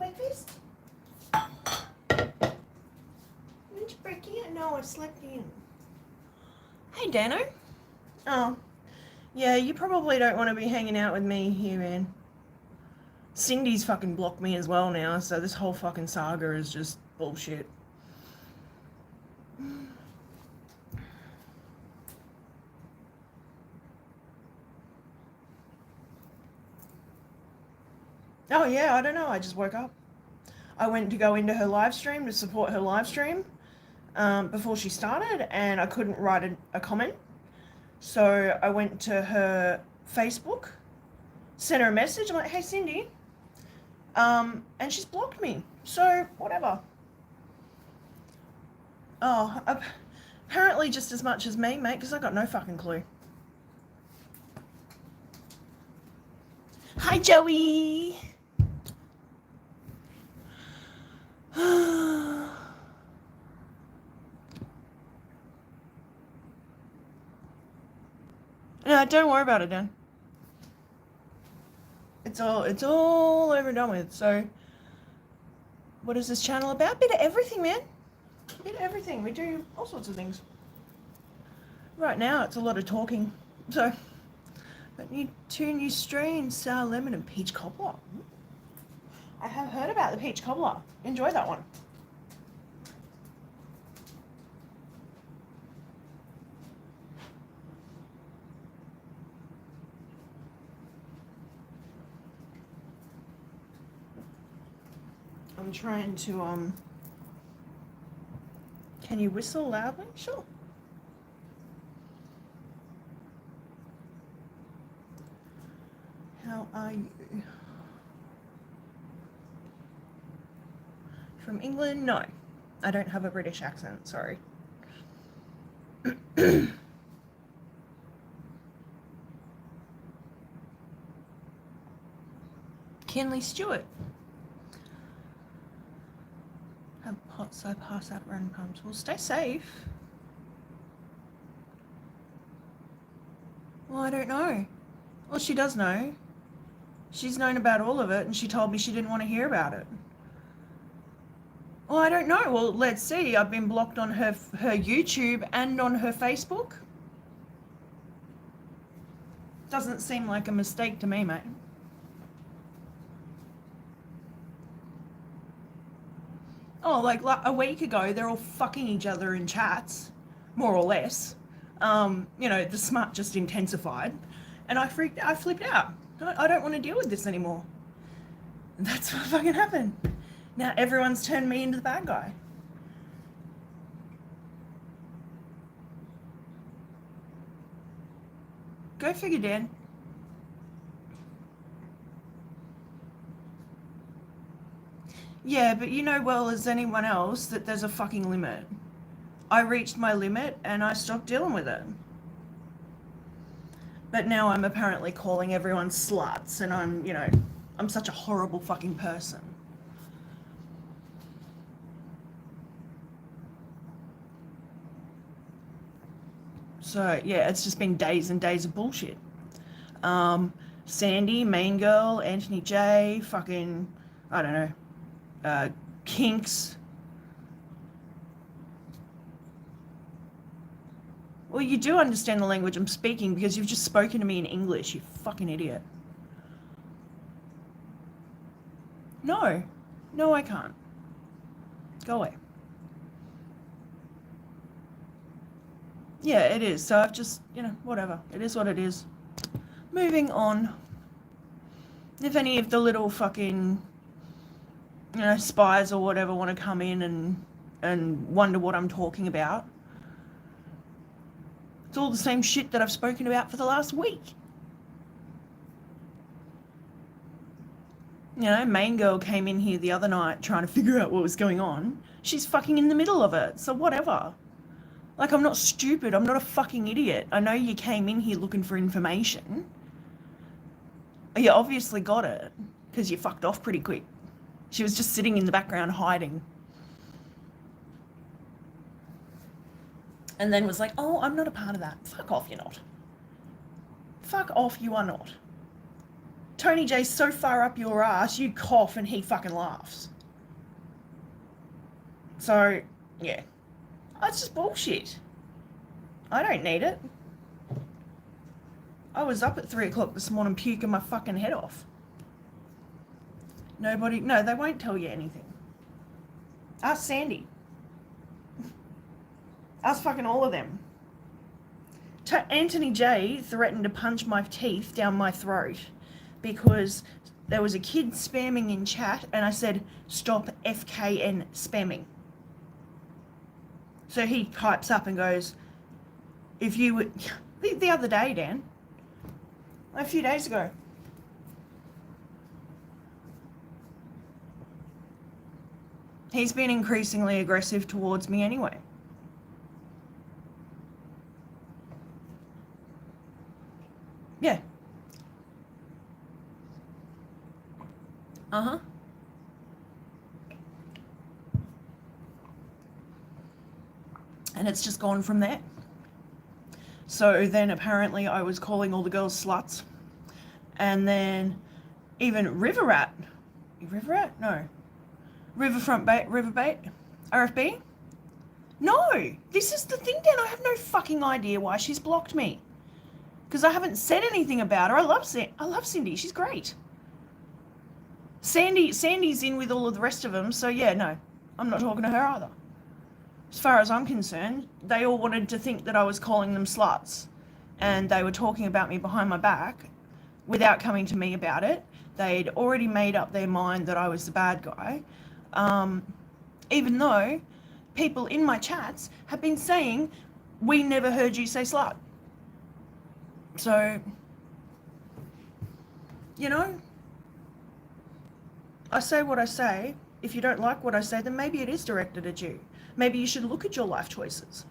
breakfast? Didn't you break in? No, I slept in. Hey, Dano. Oh. Yeah, you probably don't want to be hanging out with me here, man. Cindy's fucking blocked me as well now, so this whole fucking saga is just bullshit. Oh yeah, I don't know, I just woke up. I went to go into her live stream to support her live stream before she started, and I couldn't write a comment. So I went to her Facebook, sent her a message, I'm like, hey Cindy, and she's blocked me, so whatever. Oh, apparently just as much as me, mate, because I got no fucking clue. Hi, Joey. No, don't worry about it, Dan. It's all over and done with. So, what is this channel about? Bit of everything, man. Bit of everything. We do all sorts of things. Right now, it's a lot of talking. So, but two new strains, sour lemon and peach cobbler. I have heard about the peach cobbler. Enjoy that one. I'm trying to, can you whistle loudly? Sure. How are you? From England? No. I don't have a British accent, sorry. Kinley Stewart. Have pots so pass out run pumps. Well, stay safe. Well, I don't know. Well, she does know. She's known about all of it, and she told me she didn't want to hear about it. Well, I don't know. Well, let's see. I've been blocked on her YouTube and on her Facebook. Doesn't seem like a mistake to me, mate. Oh, like a week ago, they're all fucking each other in chats, more or less. You know, the smut just intensified, and I flipped out. I don't want to deal with this anymore. And that's what fucking happened. Now everyone's turned me into the bad guy. Go figure, Dan. Yeah, but you know well as anyone else that there's a fucking limit. I reached my limit and I stopped dealing with it. But now I'm apparently calling everyone sluts, and I'm such a horrible fucking person. So yeah, it's just been days and days of bullshit. Sandy, Main Girl, Anthony J, fucking, I don't know, Kinks. Well, you do understand the language I'm speaking because you've just spoken to me in English, you fucking idiot. No, I can't. Go away. Yeah, it is. So I've just, whatever. It is what it is. Moving on. If any of the little fucking, spies or whatever want to come in and wonder what I'm talking about, it's all the same shit that I've spoken about for the last week. Main Girl came in here the other night trying to figure out what was going on. She's fucking in the middle of it, so whatever. Like, I'm not stupid. I'm not a fucking idiot. I know you came in here looking for information. You obviously got it, because you fucked off pretty quick. She was just sitting in the background hiding. And then was like, oh, I'm not a part of that. Fuck off, you're not. Fuck off, you are not. Tony J's so far up your ass, you cough and he fucking laughs. So, yeah. It's just bullshit. I don't need it. I was up at 3 o'clock this morning puking my fucking head off. No, they won't tell you anything. Ask Sandy. Ask fucking all of them. Anthony J threatened to punch my teeth down my throat because there was a kid spamming in chat and I said, stop FKN spamming. So he pipes up and goes, if you would, the other day, Dan, a few days ago, he's been increasingly aggressive towards me anyway. Yeah. Uh-huh. And it's just gone from there. So then apparently I was calling all the girls sluts. And then even Riverrat? No. Riverbait? RFB? No! This is the thing, Dan. I have no fucking idea why she's blocked me. Because I haven't said anything about her. I love Cindy. She's great. Sandy's in with all of the rest of them. So yeah, no. I'm not talking to her either. As far as I'm concerned, they all wanted to think that I was calling them sluts. And they were talking about me behind my back without coming to me about it. They'd already made up their mind that I was the bad guy. Even though people in my chats have been saying, we never heard you say slut. So, you know, I say what I say. If you don't like what I say, then maybe it is directed at you. Maybe you should look at your life choices.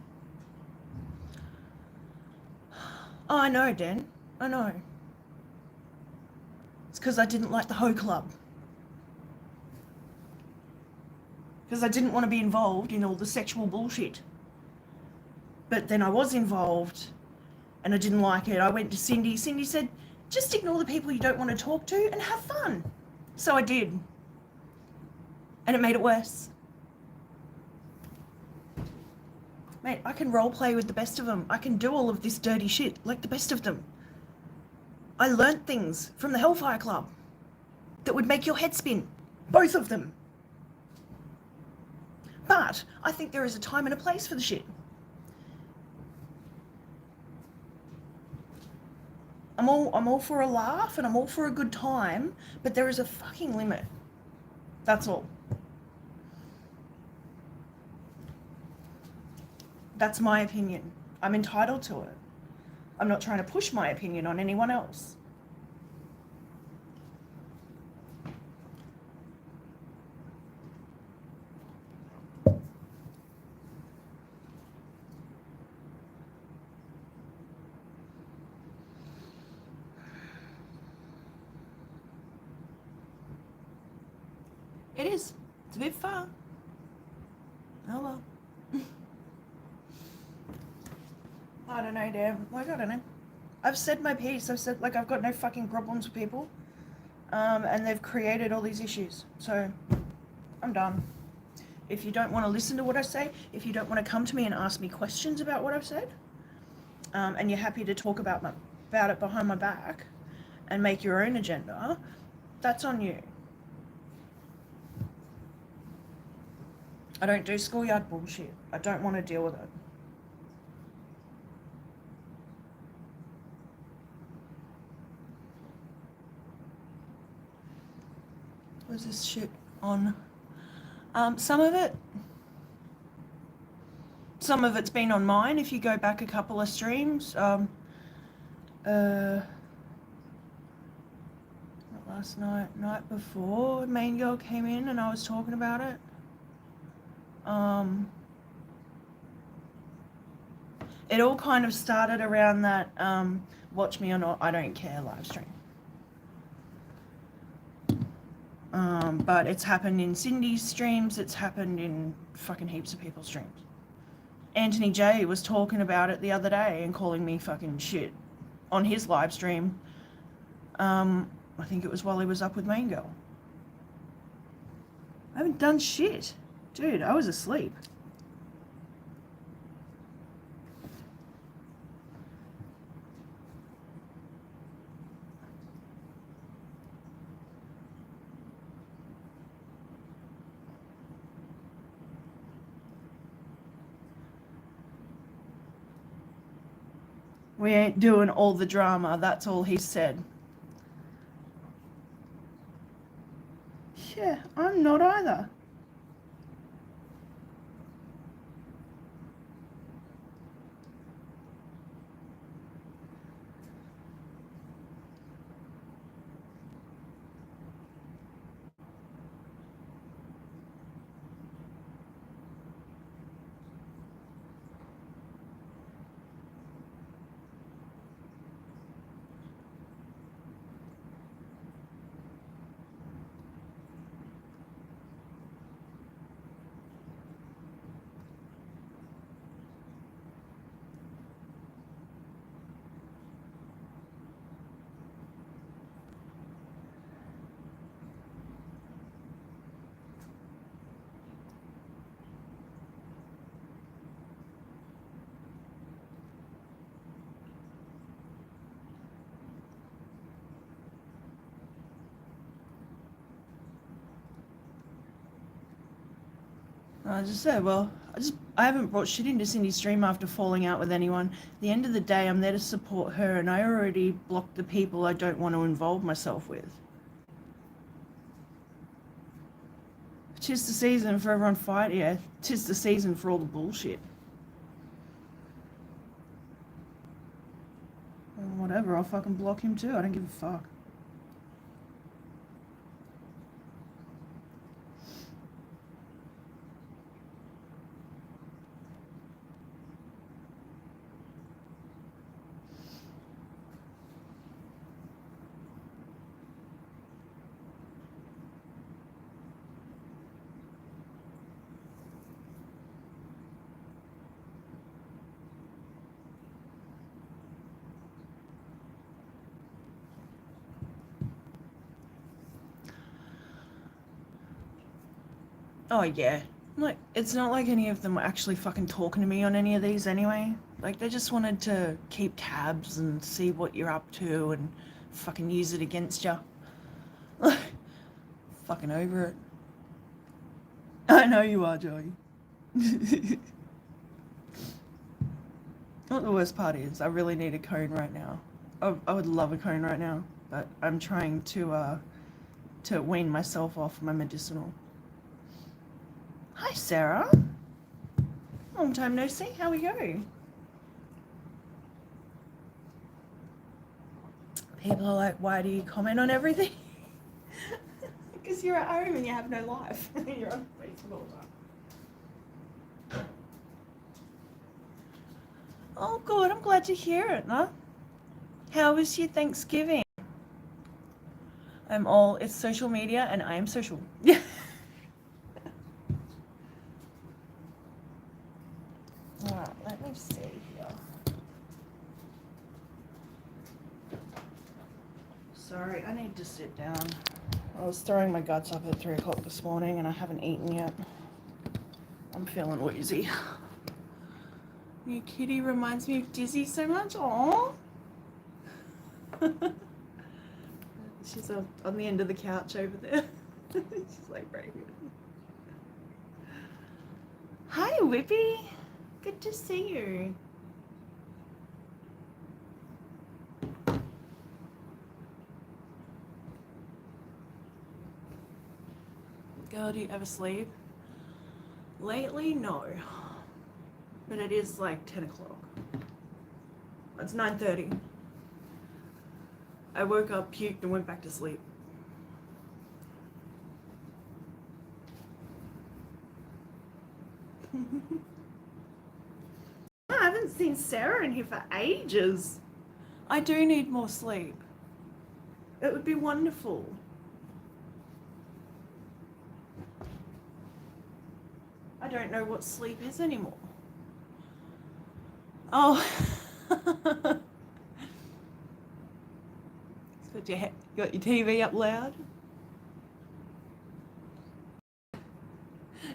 Oh, I know, Dan. I know. It's because I didn't like the Ho Club. Because I didn't want to be involved in all the sexual bullshit. But then I was involved and I didn't like it. I went to Cindy. Cindy said, just ignore the people you don't want to talk to and have fun. So I did. And it made it worse. Mate, I can role play with the best of them. I can do all of this dirty shit like the best of them. I learnt things from the Hellfire Club that would make your head spin. Both of them. But I think there is a time and a place for the shit. I'm all for a laugh and I'm all for a good time, but there is a fucking limit. That's all. That's my opinion. I'm entitled to it. I'm not trying to push my opinion on anyone else. It is. It's a bit far. Oh well. I don't know, Dan. Like, I don't know. I've said my piece. I've said, like, I've got no fucking problems with people. And they've created all these issues. So, I'm done. If you don't want to listen to what I say, if you don't want to come to me and ask me questions about what I've said, and you're happy to talk about it behind my back and make your own agenda, that's on you. I don't do schoolyard bullshit. I don't want to deal with it. Was this shit on? Some of it's been on mine. If you go back a couple of streams, not last night before, Main Girl came in and I was talking about it. It all kind of started around that Watch Me or Not, I Don't Care live stream. But it's happened in Cindy's streams, it's happened in fucking heaps of people's streams. Anthony J was talking about it the other day and calling me fucking shit on his live stream. I think it was while he was up with Main Girl. I haven't done shit. Dude, I was asleep. We ain't doing all the drama, that's all he said. Yeah, I'm not either. I just said, well, I haven't brought shit into Cindy's stream after falling out with anyone. At the end of the day, I'm there to support her, and I already blocked the people I don't want to involve myself with. Tis the season for everyone fight, yeah. Tis the season for all the bullshit. Well, whatever, I'll fucking block him too. I don't give a fuck. Oh, yeah. Like, it's not like any of them were actually fucking talking to me on any of these anyway. Like, they just wanted to keep tabs and see what you're up to and fucking use it against you. Fucking over it. I know you are, Joey. What the worst part is, I really need a cone right now. I would love a cone right now, but I'm trying to wean myself off my medicinal. Hi, Sarah. Long time no see. How are you? People are like, why do you comment on everything? Because you're at home and you have no life. You're on Facebook all the time. Oh, good. I'm glad to hear it, huh? How was your Thanksgiving? It's social media and I am social. Yeah. Alright, let me see here. Sorry, I need to sit down. I was throwing my guts up at 3 o'clock this morning and I haven't eaten yet. I'm feeling woozy. Your kitty reminds me of Dizzy so much. Aww. She's on the end of the couch over there. She's like right here. Hi, Whippy. Good to see you. Girl, do you ever sleep? Lately, no. But it is like 10 o'clock. It's 9:30. I woke up, puked, and went back to sleep. I haven't seen Sarah in here for ages. I do need more sleep. It would be wonderful. I don't know what sleep is anymore. Oh. It's for Got your TV up loud?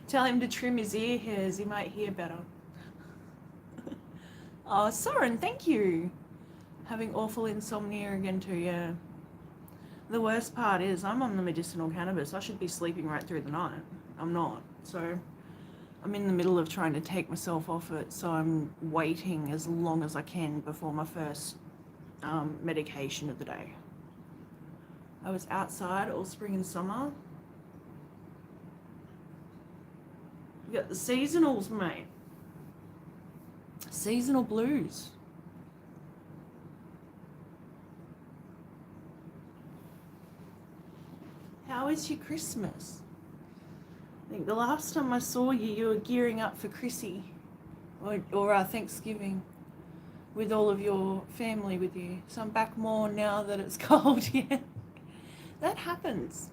Tell him to trim his ear hairs, he might hear better. Oh, Soren, thank you. Having awful insomnia again too, yeah. The worst part is I'm on the medicinal cannabis. I should be sleeping right through the night. I'm not. So I'm in the middle of trying to take myself off it. So I'm waiting as long as I can before my first medication of the day. I was outside all spring and summer. We got the seasonals, mate. Seasonal blues. How is your Christmas? I think the last time I saw you, you were gearing up for Chrissy or Thanksgiving with all of your family with you. So I'm back more now that it's cold. Yeah, that happens.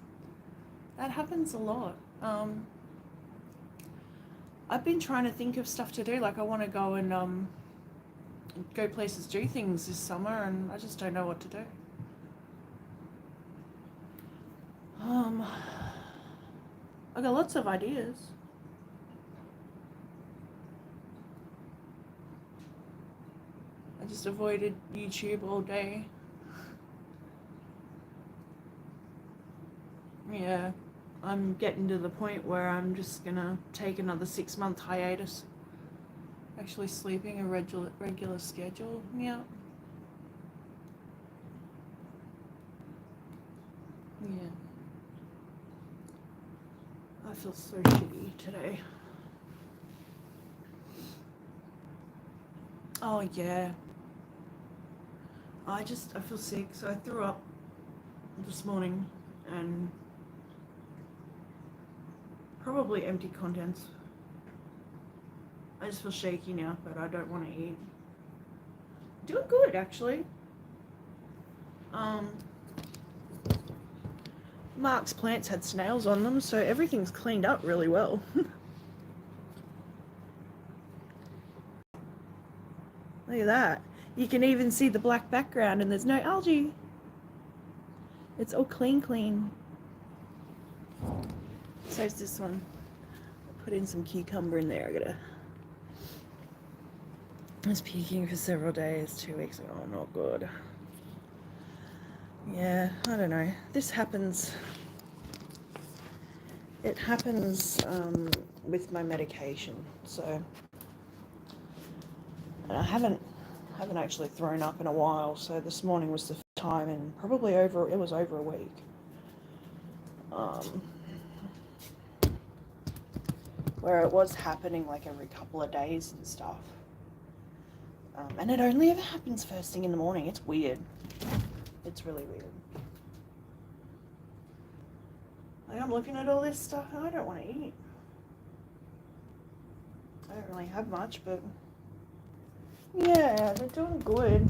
That happens a lot. I've been trying to think of stuff to do. Like I want to go and go places, do things this summer, and I just don't know what to do. I got lots of ideas. I just avoided YouTube all day. Yeah, I'm getting to the point where I'm just gonna take another 6-month hiatus. Actually sleeping a regular schedule. Yeah. Yeah. I feel so shitty today. Oh yeah. I feel sick, so I threw up this morning and probably empty contents. I just feel shaky now, but I don't want to eat. Doing good actually. Mark's plants had snails on them, so everything's cleaned up really well. Look at that. You can even see the black background and there's no algae. It's all clean. So is this one. Put in some cucumber in there. I was puking for several days, 2 weeks ago. Oh, not good. Yeah, I don't know. This happens. It happens with my medication. So I haven't actually thrown up in a while. So this morning was the first time, and probably it was over a week. Where it was happening like every couple of days and stuff. And it only ever happens first thing in the morning. It's weird. It's really weird. Like I'm looking at all this stuff and I don't want to eat. I don't really have much, but yeah, they're doing good.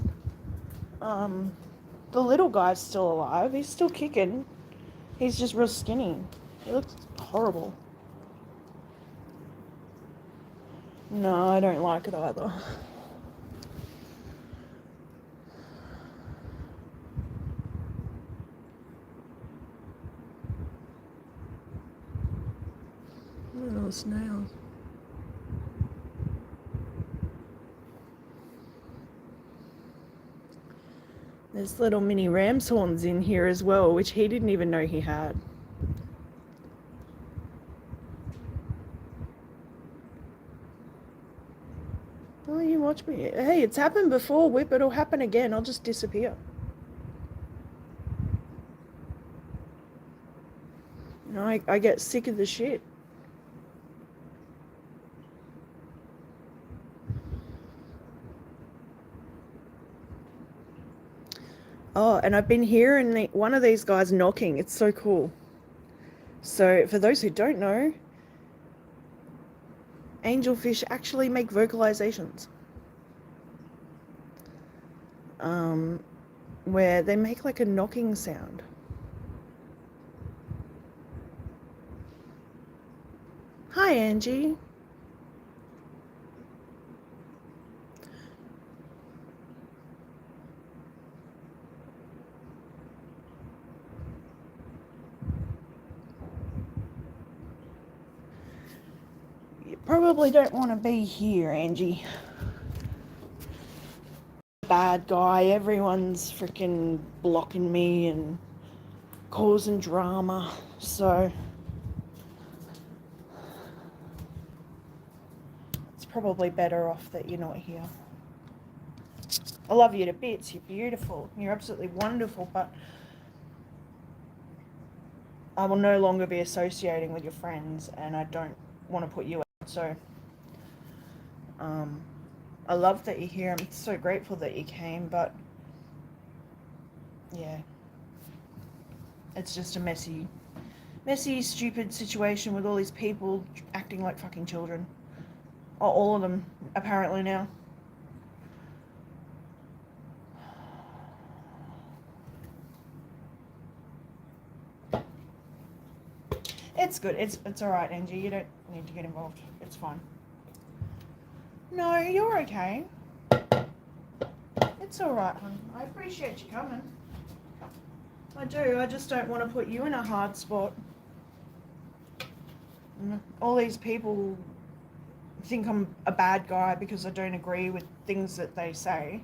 The little guy's still alive. He's still kicking. He's just real skinny. He looks horrible. No, I don't like it either. Look at those snails. There's little mini ram's horns in here as well, which he didn't even know he had. Oh, you watch me. Hey, it's happened before, Whip. It'll happen again. I'll just disappear. You know, I get sick of the shit. Oh, and I've been hearing one of these guys knocking. It's so cool. So for those who don't know, angelfish actually make vocalizations. Where they make like a knocking sound. Hi, Angie. Probably don't want to be here, Angie. Bad guy. Everyone's freaking blocking me and causing drama. So it's probably better off that you're not here. I love you to bits. You're beautiful. You're absolutely wonderful, but I will no longer be associating with your friends, and I don't want to put you out. So I love that you're here. I'm so grateful that you came, but yeah, it's just a messy, stupid situation with all these people acting like fucking children. Oh, all of them, apparently now. It's good. It's all right, Angie. You don't need to get involved. It's fine. No, you're okay. It's all right, hon. I appreciate you coming. I do. I just don't want to put you in a hard spot. All these people think I'm a bad guy because I don't agree with things that they say.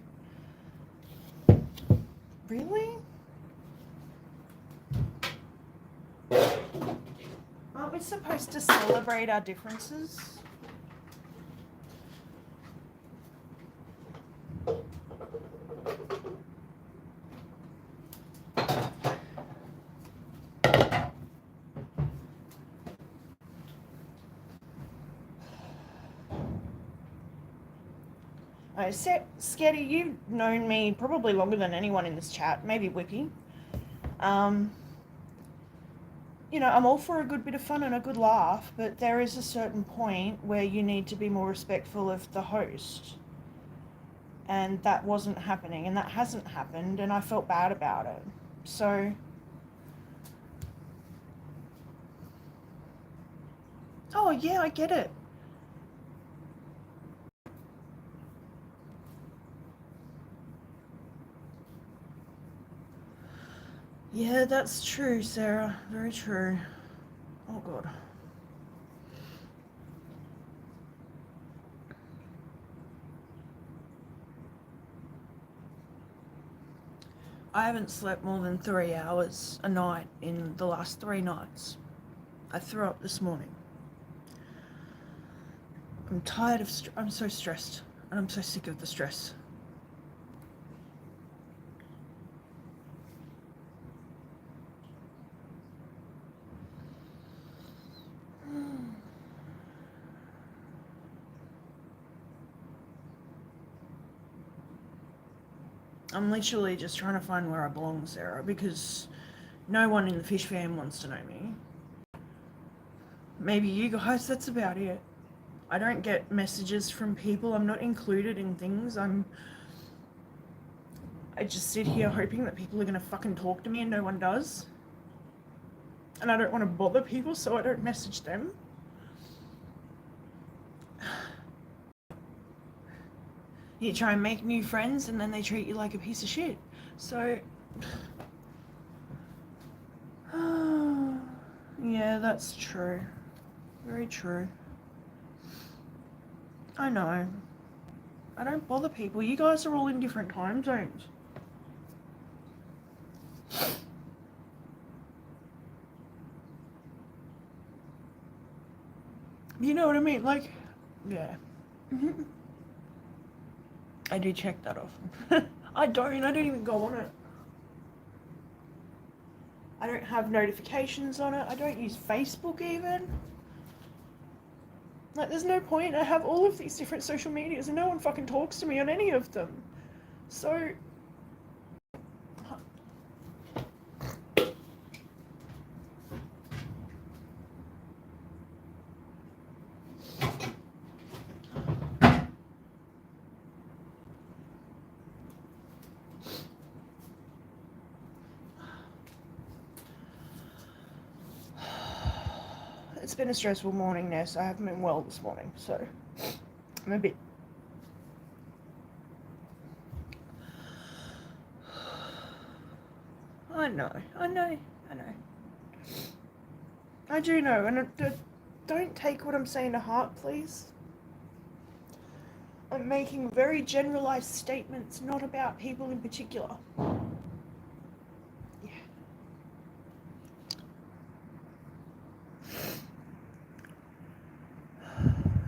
Really? Aren't we supposed to celebrate our differences? Sketty, you've known me probably longer than anyone in this chat, maybe Whippy. You know, I'm all for a good bit of fun and a good laugh, but there is a certain point where you need to be more respectful of the host. And that wasn't happening, and that hasn't happened, and I felt bad about it. So, oh yeah, I get it. Yeah, that's true, Sarah. Very true. Oh, God. I haven't slept more than 3 hours a night in the last 3 nights. I threw up this morning. I'm tired of... I'm so stressed. And I'm so sick of the stress. I'm literally just trying to find where I belong, Sarah, because no one in the fish fam wants to know me. Maybe you guys, that's about it. I don't get messages from people. I'm not included in things. I just sit here hoping that people are going to fucking talk to me, and no one does. And I don't want to bother people, so I don't message them. You try and make new friends, and then they treat you like a piece of shit. So, yeah, that's true. Very true. I know. I don't bother people. You guys are all in different time zones. You know what I mean? Like, yeah. I do check that often. I don't even go on it. I don't have notifications on it. I don't use Facebook even. Like, there's no point. I have all of these different social medias and no one fucking talks to me on any of them. So... It's been a stressful morning, Ness. I haven't been well this morning, so I'm a bit... I know. I do know, and the don't take what I'm saying to heart, please. I'm making very generalized statements, not about people in particular. Yeah.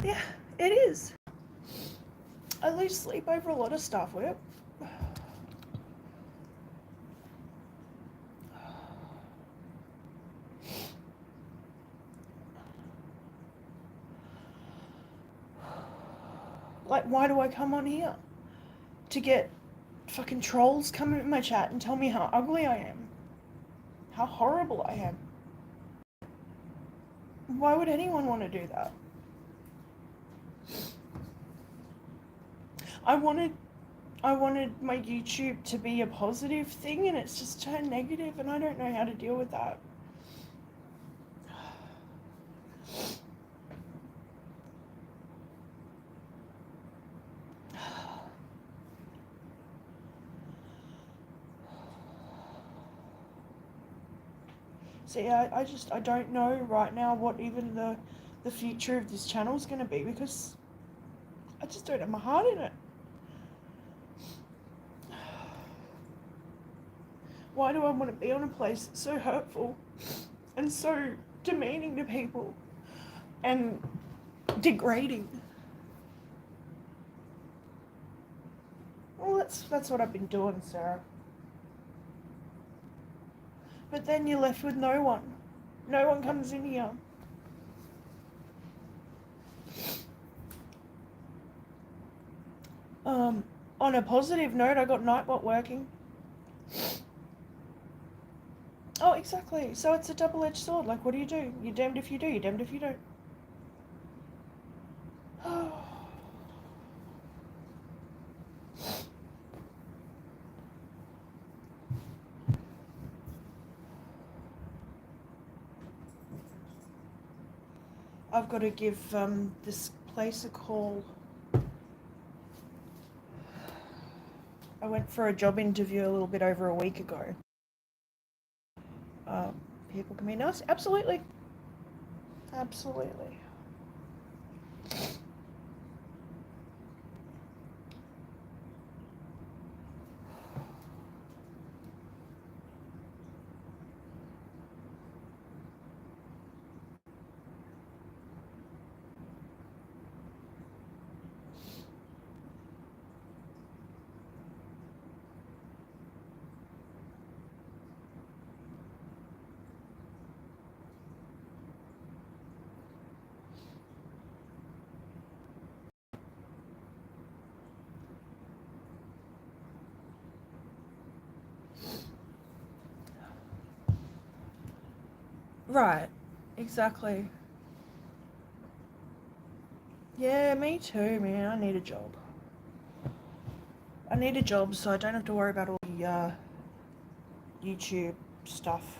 Yeah, it is. I lose sleep over a lot of stuff, Whip. Like, why do I come on here? To get fucking trolls coming in my chat and tell me how ugly I am. How horrible I am. Why would anyone want to do that? I wanted my YouTube to be a positive thing, and it's just turned negative, and I don't know how to deal with that. See, I don't know right now what even the future of this channel is going to be, because I just don't have my heart in it. Why do I want to be on a place that's so hurtful and so demeaning to people and degrading? Well, that's what I've been doing, Sarah. But then you're left with no one. No one comes in here. On a positive note, I got Nightbot working. Oh, exactly. So it's a double-edged sword. Like, what do? You're damned if you do, you're damned if you don't. I've got to give this place a call. I went for a job interview a little bit over a week ago. People can be nice. Absolutely. Absolutely. Right. Exactly. Yeah, me too, man. I need a job. I need a job so I don't have to worry about all the YouTube stuff.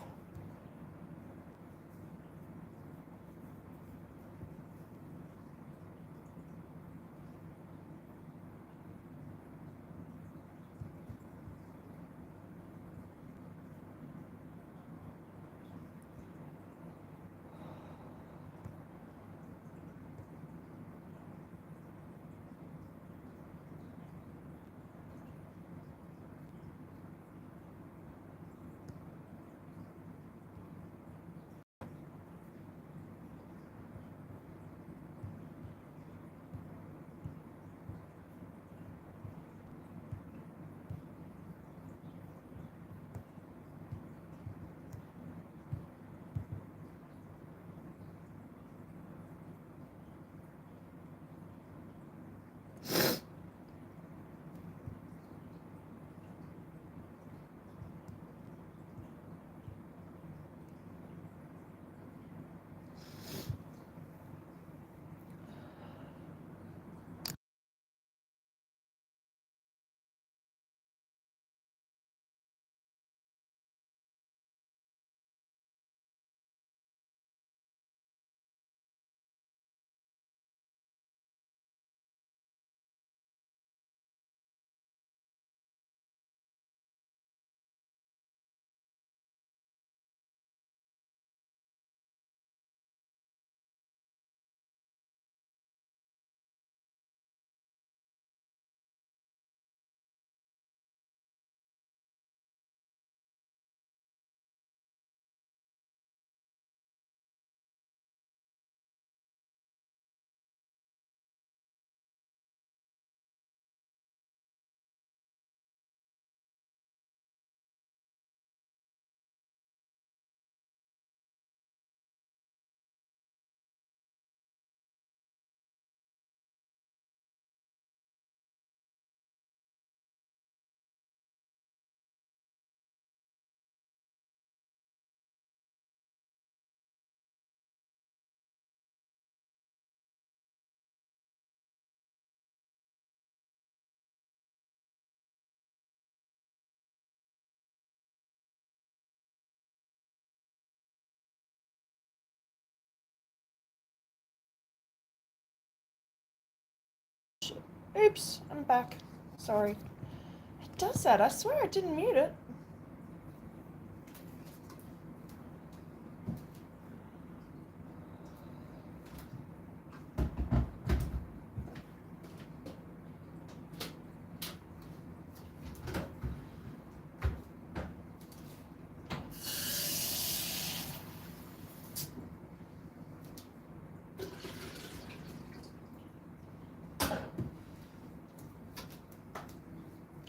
Oops, I'm back. Sorry. It does that. I swear I didn't mute it.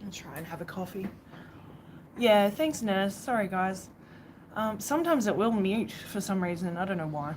I'll try and have a coffee. Yeah, thanks, Ness. Sorry, guys. Sometimes it will mute for some reason. I don't know why.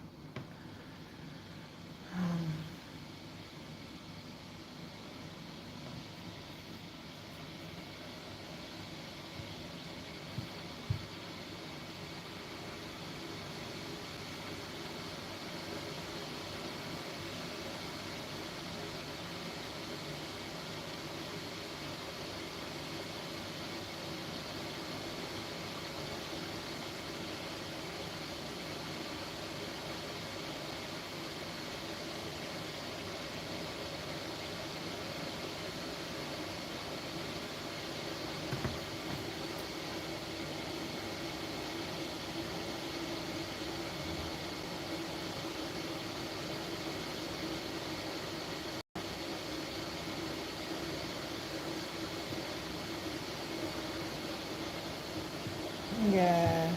Yeah.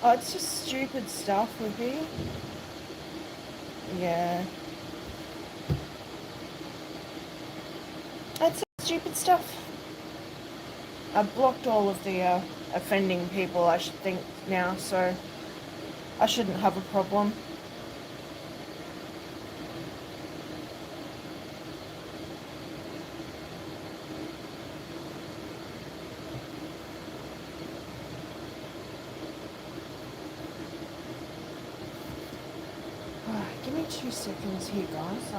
Oh, it's just stupid stuff, Whoopi. Yeah. That's stupid stuff. I've blocked all of the offending people, I should think, now, so I shouldn't have a problem. Give me 2 seconds here, guys.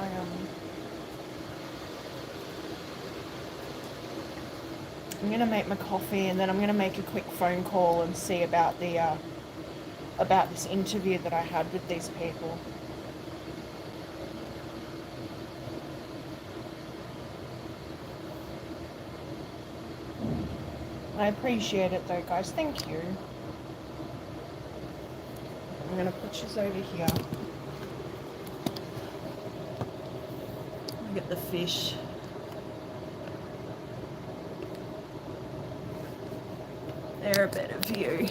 I'm gonna make my coffee and then I'm gonna make a quick phone call and see about the about this interview that I had with these people. I appreciate it though, guys. Thank you. I'm gonna put this over here. Look at the fish. They're a better view.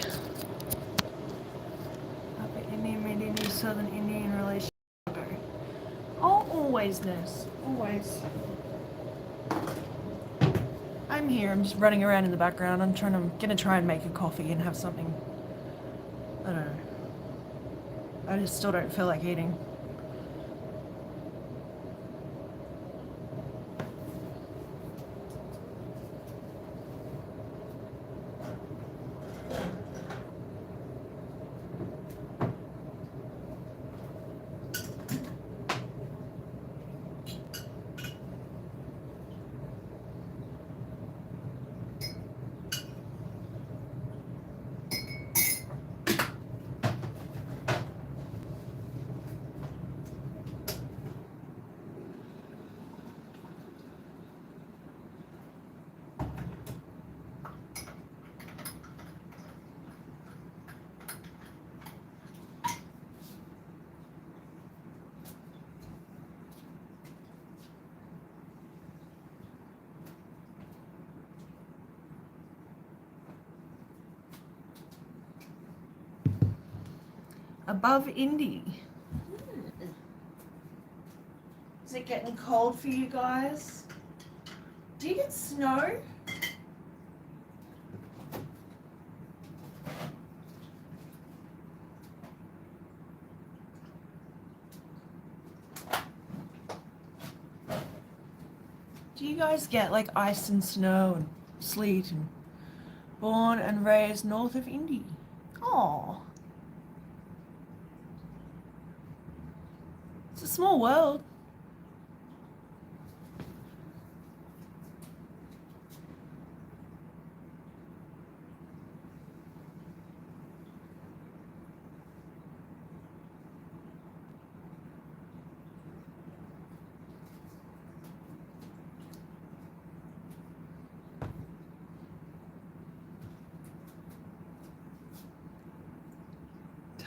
Upper Indian, Mid-Indian, Southern Indian relation. Oh, always, Ness. Always. I'm here. I'm just running around in the background. I'm gonna try and make a coffee and have something. I don't know. I just still don't feel like eating. Above Indy. Is it getting cold for you guys? Do you get snow? Do you guys get like ice and snow and sleet and born and raised north of Indy? Oh, it's a small world.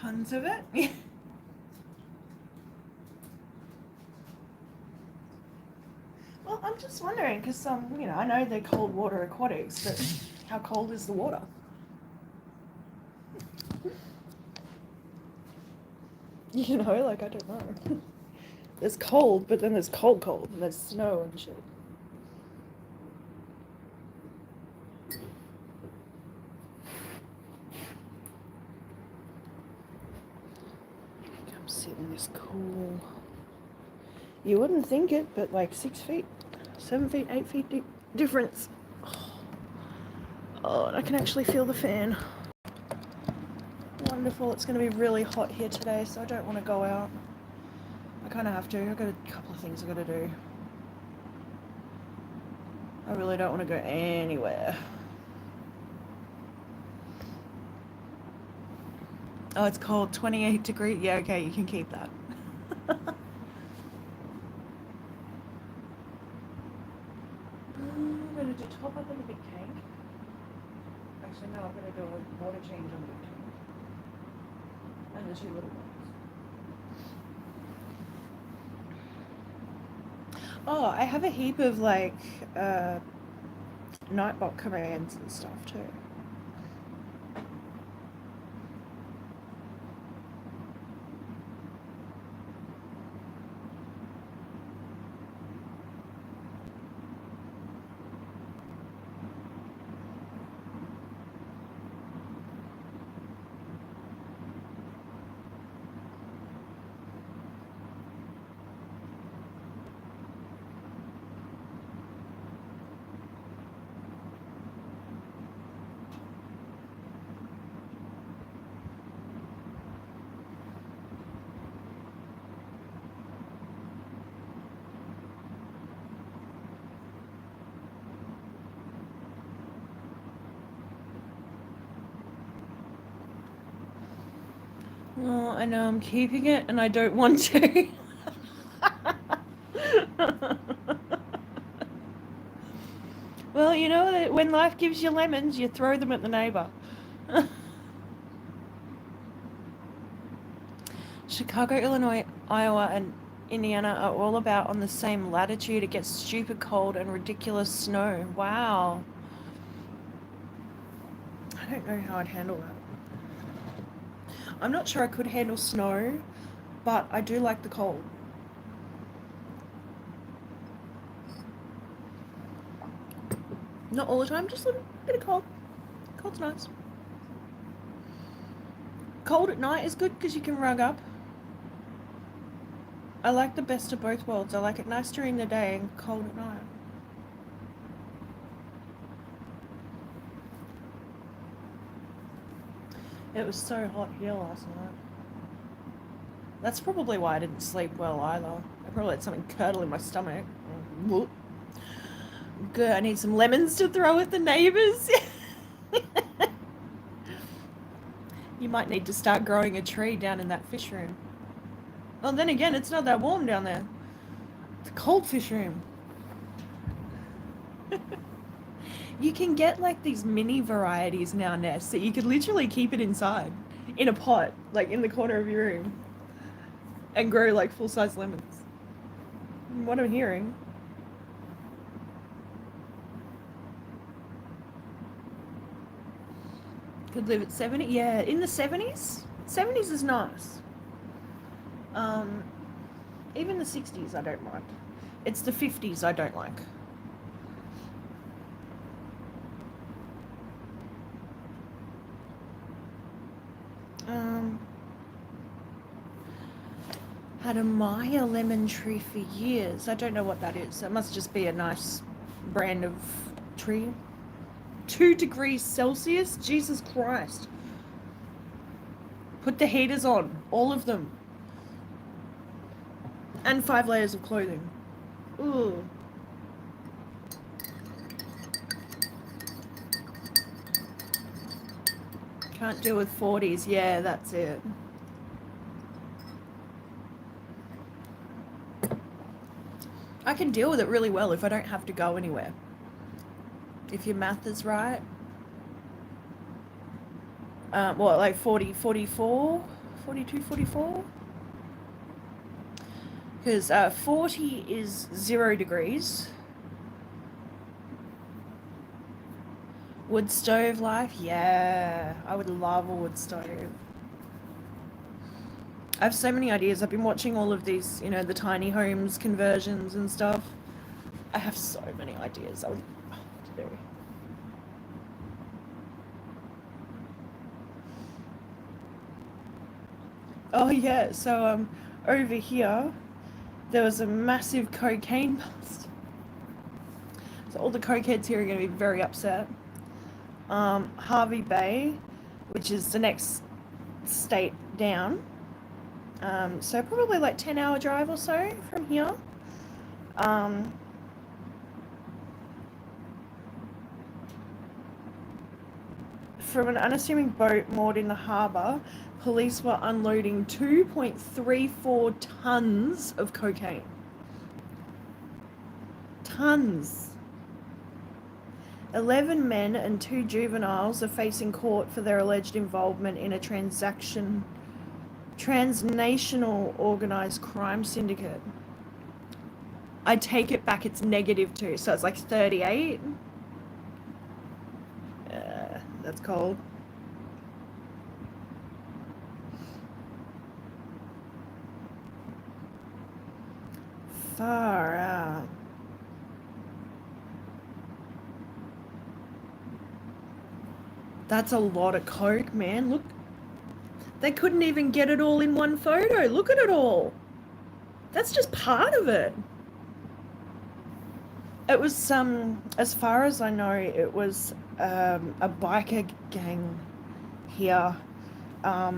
Tons of it. Well, I'm just wondering because I know they're cold water aquatics, but how cold is the water? Like I don't know. There's cold, but then there's cold, and there's snow and shit. Come sit in this cool. You wouldn't think it, but like 6 feet, 7 feet, 8 feet difference. Oh, and I can actually feel the fan. Wonderful. It's going to be really hot here today, so I don't want to go out. I kind of have to. I've got a couple of things I've got to do. I really don't want to go anywhere. Oh, it's cold. 28 degrees. Yeah, okay, you can keep that. I'm going to do top up in the big tank. Actually, no, I'm going to do a water change on the big tank. And the 2 little ones. Oh, I have a heap of like Nightbot commands and stuff too. Oh, I know I'm keeping it and I don't want to. Well, you know that when life gives you lemons, you throw them at the neighbor. Chicago, Illinois, Iowa, and Indiana are all about on the same latitude. It gets stupid cold and ridiculous snow. Wow. I don't know how I'd handle that. I'm not sure I could handle snow, but I do like the cold. Not all the time, just a little bit of cold. Cold's nice. Cold at night is good because you can rug up. I like the best of both worlds. I like it nice during the day and cold at night. It was so hot here last night. That's probably why I didn't sleep well either. I probably had something curdle in my stomach. Good, I need some lemons to throw at the neighbours. You might need to start growing a tree down in that fish room. Well, then again, it's not that warm down there. It's a cold fish room. You can get like these mini varieties now, Ness, that you could literally keep it inside in a pot, like in the corner of your room, and grow like full-size lemons. What I'm hearing. Could live at 70. Yeah, in the 70s. 70s is nice. Even the 60s I don't mind. It's the 50s I don't like. Had a Maya lemon tree for years. I don't know what that is. It must just be a nice brand of tree. 2 degrees Celsius? Jesus Christ. Put the heaters on. All of them. And 5 layers of clothing. Ooh. Can't deal with 40s. Yeah, that's it. I can deal with it really well if I don't have to go anywhere. If your math is right. Like 40, 44, 42, 44. Because 40 is 0 degrees. Wood stove life? Yeah, I would love a wood stove. I have so many ideas. I've been watching all of these, you know, the tiny homes conversions and stuff. I have so many ideas I would love to do. Oh yeah, so over here there was a massive cocaine bust. So all the cokeheads here are going to be very upset. Harvey Bay, which is the next state down. So probably like 10-hour drive or so from here. From an unassuming boat moored in the harbour, police were unloading 2.34 tons of cocaine. Tons. 11 men and 2 juveniles are facing court for their alleged involvement in a transnational organised crime syndicate. I take it back, it's -2, so it's like 38. That's cold. Far out. That's a lot of coke, man. Look, they couldn't even get it all in one photo. Look at it all. That's just part of it. It was, as far as I know, it was a biker gang here. I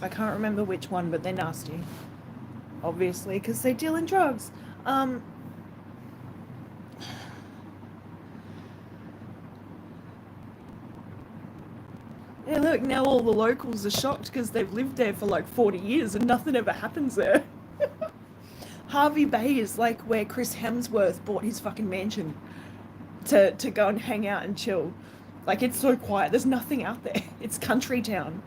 can't remember which one, but they're nasty. Obviously, because they deal in drugs. Yeah, look, now all the locals are shocked because they've lived there for like 40 years and nothing ever happens there. Harvey Bay is like where Chris Hemsworth bought his fucking mansion to go and hang out and chill. Like, it's so quiet. There's nothing out there. It's country town.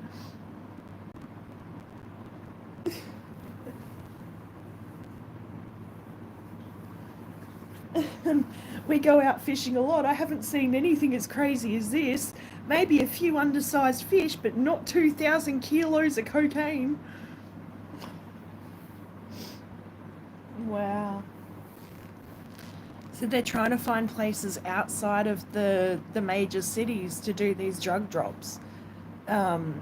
We go out fishing a lot. I haven't seen anything as crazy as this. Maybe a few undersized fish, but not 2,000 kilos of cocaine. Wow. So they're trying to find places outside of the major cities to do these drug drops. Wow.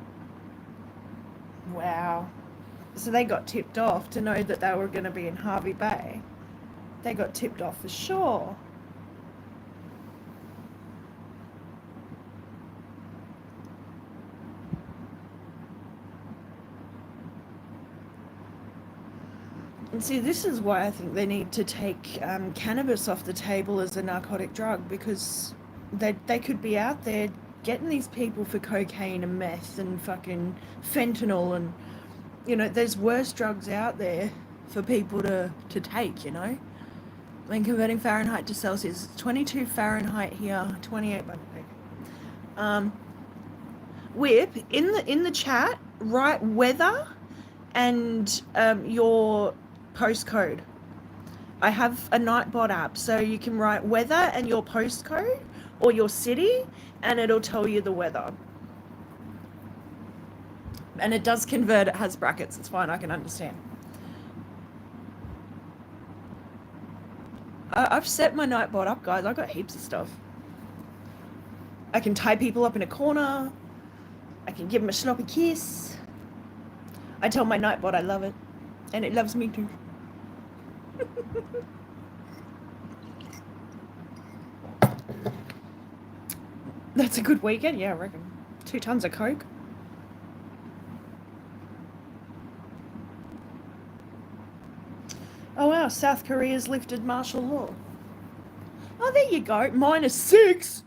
So they got tipped off to know that they were going to be in Harvey Bay. They got tipped off for sure. And see, this is why I think they need to take cannabis off the table as a narcotic drug, because they could be out there getting these people for cocaine and meth and fucking fentanyl, and, you know, there's worse drugs out there for people to take, you know. When converting Fahrenheit to Celsius, 22 Fahrenheit here, 28 by Whip, in the chat, write weather and your postcode. I have a Nightbot app, so you can write weather and your postcode or your city, and it'll tell you the weather. And it does convert, it has brackets, it's fine, I can understand. I've set my Nightbot up, guys. I've got heaps of stuff. I can tie people up in a corner. I can give them a sloppy kiss. I tell my Nightbot I love it, and it loves me too. That's a good weekend, yeah, I reckon. 2 tons of coke. Oh wow, South Korea's lifted martial law. Oh, there you go, -6.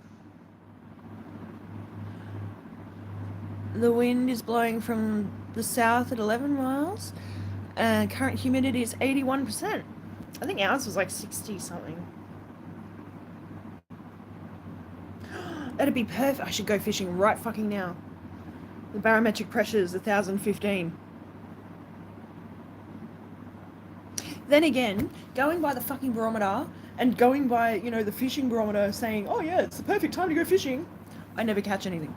The wind is blowing from the south at 11 miles. Current humidity is 81%. I think ours was like 60 something. That'd be perfect. I should go fishing right fucking now. The barometric pressure is 1,015. Then again, going by the fucking barometer and going by, you know, the fishing barometer saying, oh yeah, it's the perfect time to go fishing, I never catch anything.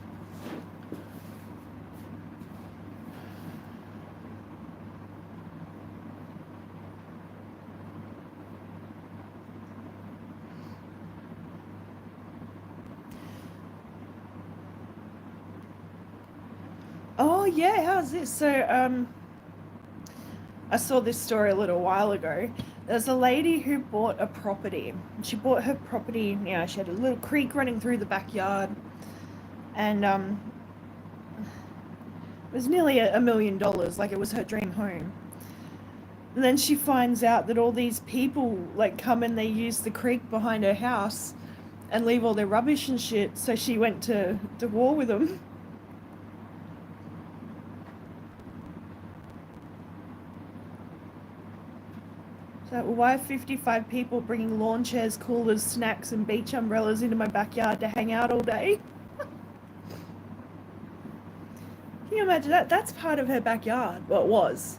Oh yeah, how's this? So I saw this story a little while ago. There's a lady who bought a property. She bought her property, you know, she had a little creek running through the backyard, and it was nearly $1 million, like it was her dream home. And then she finds out that all these people like come and they use the creek behind her house and leave all their rubbish and shit. So she went to war with them. So why are 55 people bringing lawn chairs, coolers, snacks, and beach umbrellas into my backyard to hang out all day? Can you imagine that? That's part of her backyard. Well, it was.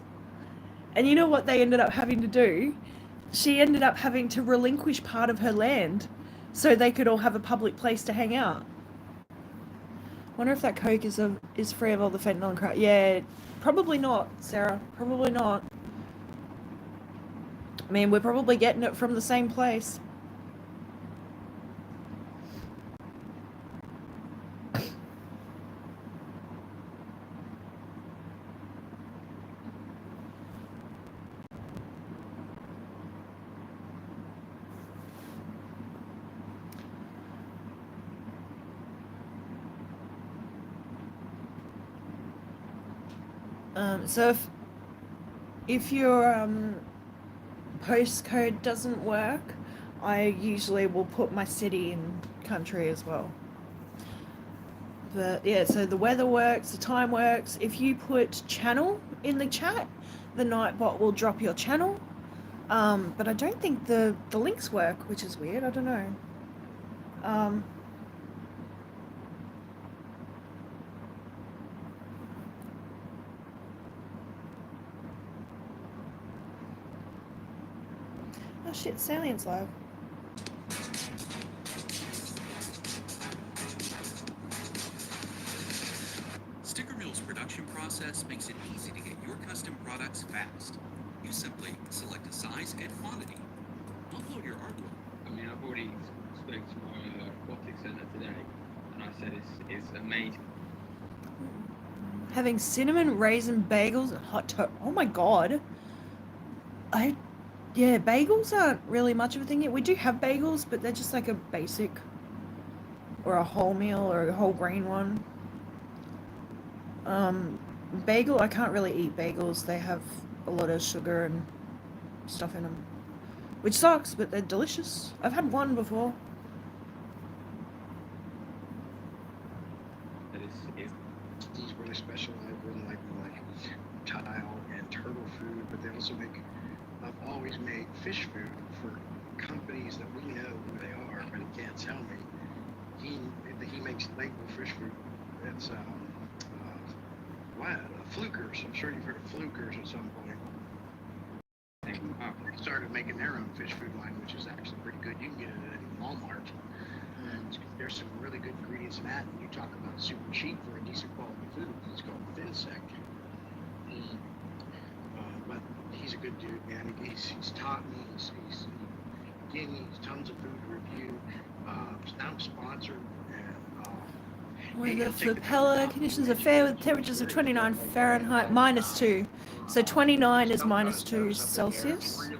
And you know what they ended up having to do? She ended up having to relinquish part of her land so they could all have a public place to hang out. Wonder if that coke is free of all the fentanyl and crap. Yeah, probably not, Sarah. Probably not. I mean, we're probably getting it from the same place. So if your postcode doesn't work, I usually will put my city and country as well. But yeah, so the weather works, the time works. If you put channel in the chat, the Nightbot will drop your channel. But I don't think the links work, which is weird. I don't know. Oh shit, Salient's live. Sticker Mill's production process makes it easy to get your custom products fast. You simply select a size and quantity. Upload your artwork. I mean, I've already spoke to my robotics center today, and I said it's amazing. Having cinnamon raisin bagels and hot toast. Oh my god. Yeah, bagels aren't really much of a thing yet. We do have bagels, but they're just like a basic or a wholemeal or a whole grain one. Bagel, I can't really eat bagels. They have a lot of sugar and stuff in them, which sucks, but they're delicious. I've had one before. These really specialize in like tile and turtle food, but they also make. I've always made fish food for companies that we know who they are, but he can't tell me. He makes label fish food. It's Flukers. I'm sure you've heard of Flukers at some point. They started making their own fish food line, which is actually pretty good. You can get it at Walmart. And there's some really good ingredients in that. And you talk about super cheap for a decent quality food. It's called Finsec. But he's a good dude, man. He's taught me. He's given me tons of food to review. He's now sponsored. Weather for Pella, conditions are fair with temperatures of 29 Fahrenheit, -2. So 29 is -2 Celsius.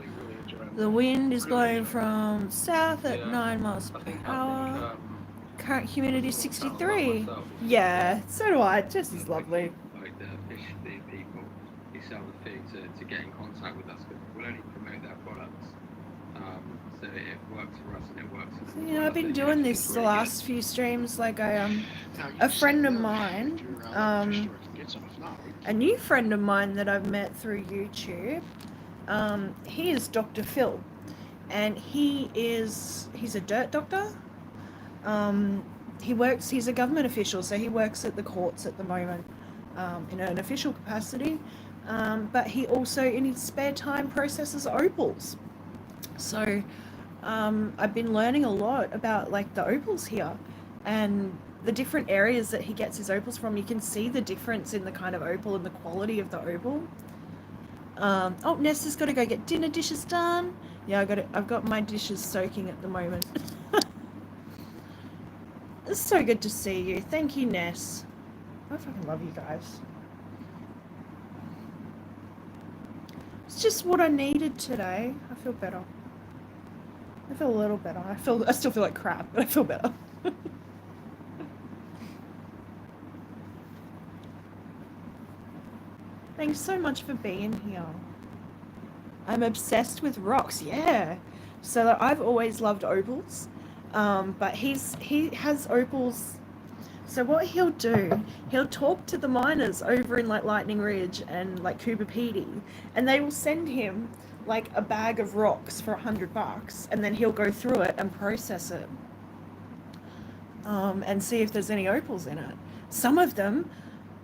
The wind is blowing from south at 9 miles per hour. Current humidity 63. Yeah, so do I. Jess is lovely. Like the people who sell the food to get in contact with us, because we'll only promote their products. So it works for us and it works for them. You know, I've been doing this the last few streams. Like a friend of mine, a new friend of mine that I've met through YouTube. He is Dr. Phil, and he's a dirt doctor. He's a government official, so he works at the courts at the moment. in an official capacity, but he also in his spare time processes opals. So I've been learning a lot about like the opals here and the different areas that he gets his opals from. You can see the difference in the kind of opal and the quality of the opal. Oh, Nessa's got to go get dinner dishes done. Yeah, I've got my dishes soaking at the moment. It's so good to see you. Thank you, Ness. I fucking love you guys. It's just what I needed today. I feel better. I feel a little better. I still feel like crap, but I feel better. Thanks so much for being here. I'm obsessed with rocks, yeah. So I've always loved opals, but he has opals. So what he'll do, he'll talk to the miners over in like Lightning Ridge and like Cooper Pedy, and they will send him like a bag of rocks for $100, and then he'll go through it and process it, and see if there's any opals in it. Some of them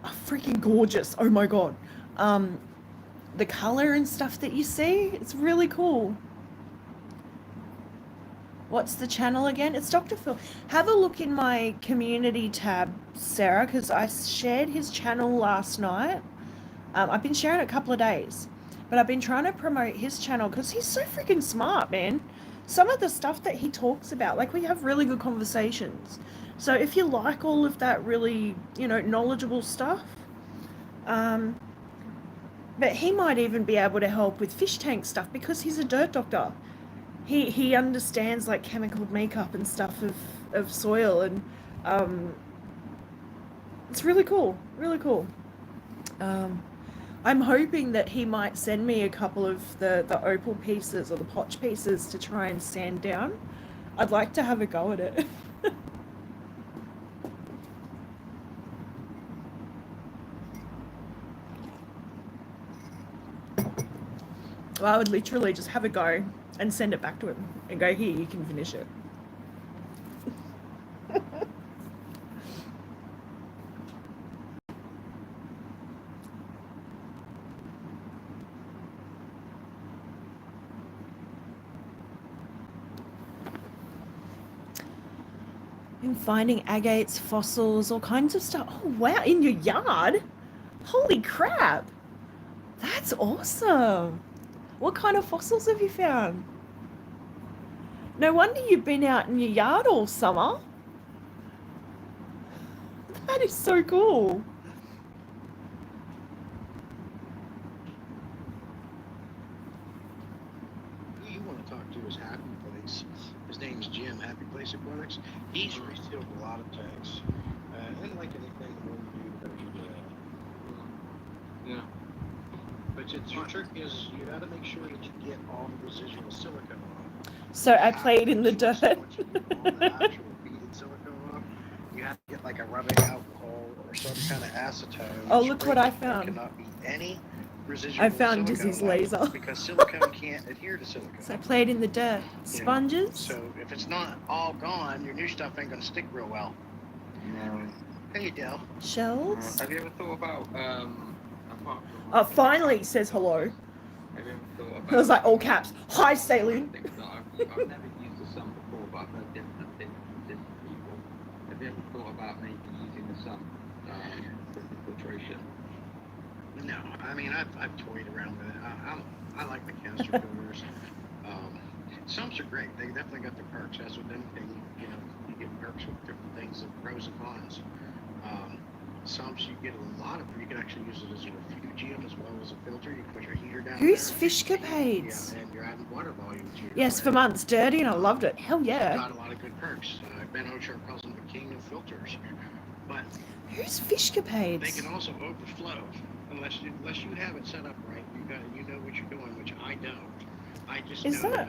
are freaking gorgeous. Oh my god. The color and stuff that you see, it's really cool. What's the channel again? It's Dr. Phil. Have a look in my community tab, Sarah, because I shared his channel last night. I've been sharing it a couple of days, but I've been trying to promote his channel because he's so freaking smart, man. Some of the stuff that he talks about, like we have really good conversations. So if you like all of that really, knowledgeable stuff, but he might even be able to help with fish tank stuff because he's a dirt doctor. He understands like chemical makeup and stuff of soil, and it's really cool, really cool. I'm hoping that he might send me a couple of the opal pieces or the potch pieces to try and sand down. I'd like to have a go at it. Well, I would literally just have a go and send it back to him and go, here, you can finish it. I'm finding agates, fossils, all kinds of stuff. Oh, wow, in your yard? Holy crap. That's awesome. What kind of fossils have you found? No wonder you've been out in your yard all summer. That is so cool. Who you want to talk to is Happy Place. His name's Jim, Happy Place Aquatics. He's resealed a lot of tanks. And like anything, the more you do, the better you do it. Yeah. But your trick is you got to make sure that you get all the residual silicone off. So I played in the dirt. So once you get all the actual beaded silicone off, you have to get like a rubbing alcohol or some kind of acetone. Oh, look what I There found. cannot be any residual I found silicone Dizzy's left laser. because silicone can't adhere to silicone. So I played in the dirt. Sponges? So if it's not all gone, your new stuff ain't gonna stick real well. No. Hey, Dell. Shells? Have you ever thought about apart from? Oh, finally says hello. Have you ever thought about? I was like, all caps. Hi, Saline. Things that I've never used the sun before, but I've heard different people. Have you ever thought about maybe using the sun for filtration? No, I mean I've toyed around with it. I like the canister filters. Some are great. They definitely got their perks. As with anything, you get perks with different things, and pros and cons. Some you get a lot of them. You can actually use it as a refugium as well as a filter. You can put your heater down Who's there. Fishcapades? Yeah, and you're adding water volume to your Yes, for water. months. Dirty, and I loved it. Hell yeah. Got a lot of good perks. Ben Ochar calls them the king of filters. But Who's they Fishcapades? can also overflow unless you have it set up right. You know what you're doing, which I don't. I just Is know that-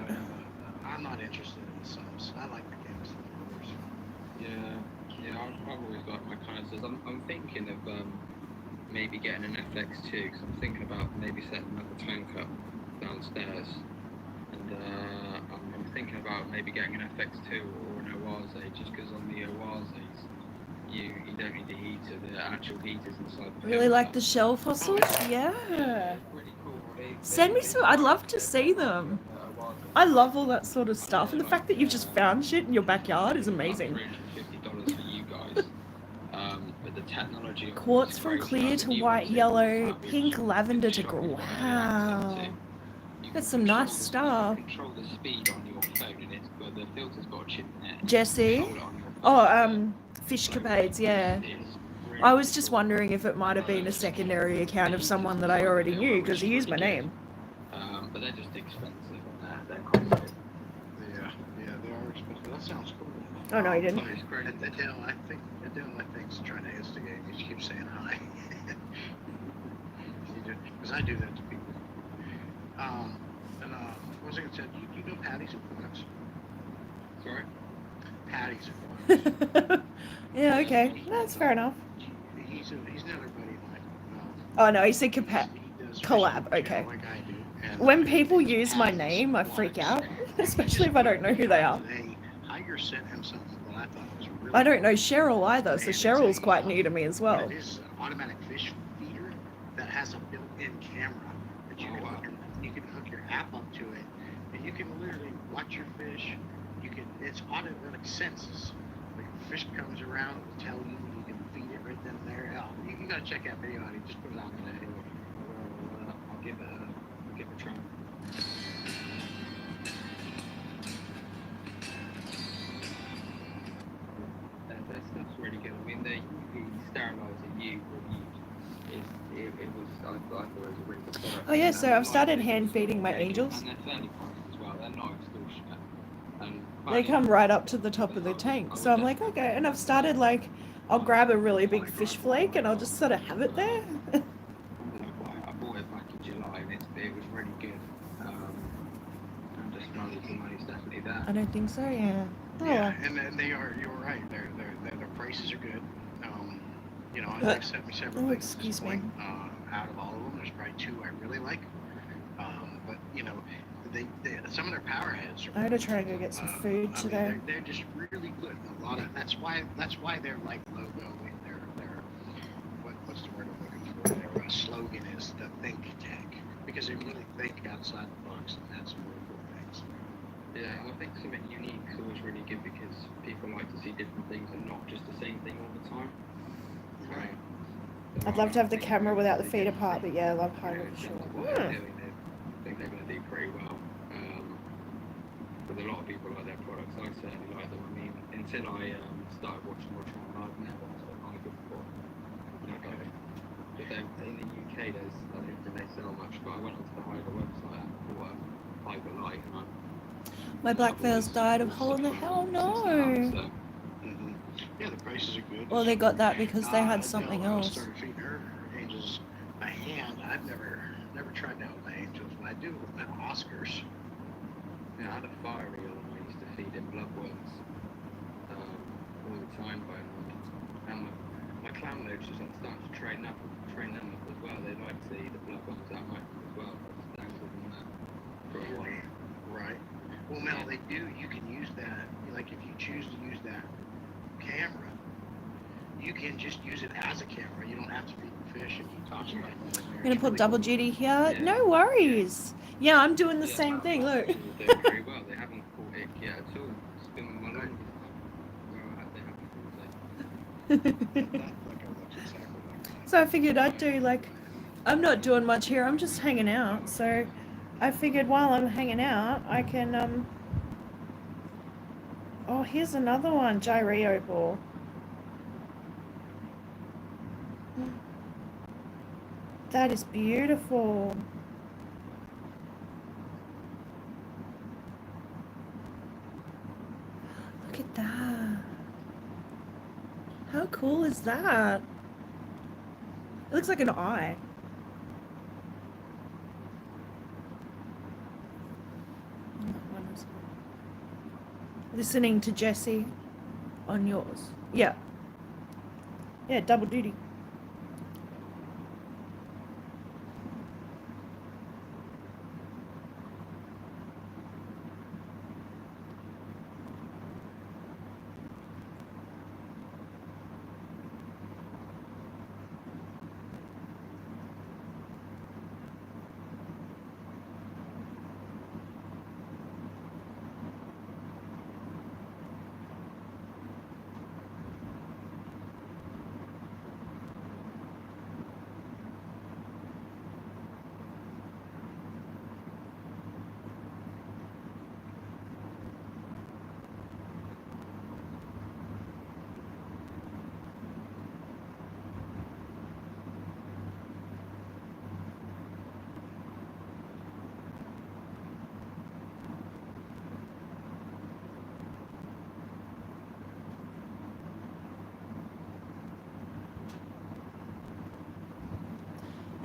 I'm not interested in the sums. I like the canister filters. Yeah, I've always got my kind of. I'm thinking of maybe getting an FX2 because I'm thinking about maybe setting up a tank up downstairs, and I'm thinking about maybe getting an FX2 or an Oase just because on the Oases you don't need the heater. The actual heaters inside the Really like filter. the shell fossils? Yeah. It's really cool. Send me some. I'd love to see them. I love all that sort of stuff, and the fact that you've just found shit in your backyard is amazing. $350 for you guys. But the technology Quartz from clear to white, yellow, pink, lavender to wow. That's some nice stuff. You control the speed on your phone, and it's but the filter's got a chip in it. Jesse. Oh, fish capades, yeah. I was just wondering if it might have been a secondary account of someone that I already knew because he used my name. But they're just expensive. They're costly. Yeah, they are expensive. That sounds cool. Oh no, he didn't. Adele, I think, is trying to instigate me. She keeps saying hi. Because I do that to people. What was I going to say? You know Patty's Aquatics? Sorry? Patty's Aquatics. Yeah, okay. That's fair enough. He's another buddy of mine. Oh no, he said He does collab, fish okay. like I do. And When people use my name, I freak out, especially if I don't know who they are. Tiger sent him something that I thought was really I don't know Cheryl either, And so it's Cheryl's a, quite new to me as well. It is an automatic fish feeder that has a built-in camera that you can hook your app up to it, and you can literally watch your fish. It's automatic senses. Like if a fish comes around, it'll tell you. You can feed it right then and there. Oh, you gotta check that video out. He just put it out today. I'll give it a try. That stuff's really good. I mean, the sterilizer you reviewed, it was, I thought it was a really good product. Oh yeah, so I've started hand feeding my angels. And they're fairly priced as well. They're not extortionate. And They come right up to the top of the tank. So I'm like, okay. And I've started like, I'll grab a really big fish flake and I'll just sort of have it there. I bought it back in July and it was really good. And just money for money's definitely there. I don't think so, yeah. Oh, Yeah, and they are. You're right. Their prices are good. You know, they've sent me several things at this point. Out of all of them, there's probably two I really like. But you know, they some of their power heads are. I gotta try and go get some food today. They're just really good. A lot of that's why their like logo and their what's the word I'm looking for? Their slogan is the think tank, because they really think outside the box, and that's really cool things. Yeah, I think something unique is always really good because people like to see different things and not just the same thing all the time. Right. I'd love to have the camera without the feeder part, but yeah, I love hybrid for sure. What they're doing, I think they're going to do pretty well. But a lot of people like their products. I certainly like them. I mean, until I started watching Live Now, that's what I go for. Okay. But then in the UK, I don't think they sell much. But I went onto the Hyper website and bought a Hyper Light, and My black veils died of hole in the hell no. Yeah, the prices are good. Well, they got that because they had something I else. started feeding her angels by hand. I've never tried that with my angels, but I do with my Oscars. I had a fire reel and I used to feed him bloodworms all the time by hand. And my clown loaches are starting to train them up as well. They like to eat the bloodworms out my as well. I just dangled them there for a while. Right. Well, Mel, they do. You can use that. Like if you choose to use that camera, you can just use it as a camera. You don't have to feed the fish and keep talking about it. I'm gonna put double duty here. Yeah. No worries. Yeah, I'm doing the same thing. Look. They're doing very well. They haven't caught it yet at all. It's been my long time. Well, they haven't caught it. So I figured I'd do like, I'm not doing much here. I'm just hanging out. So I figured while I'm hanging out, I can Oh, here's another one, Gyre Opal. That is beautiful. Look at that. How cool is that? It looks like an eye. Listening to Jesse on yours. Yeah. Yeah, double duty.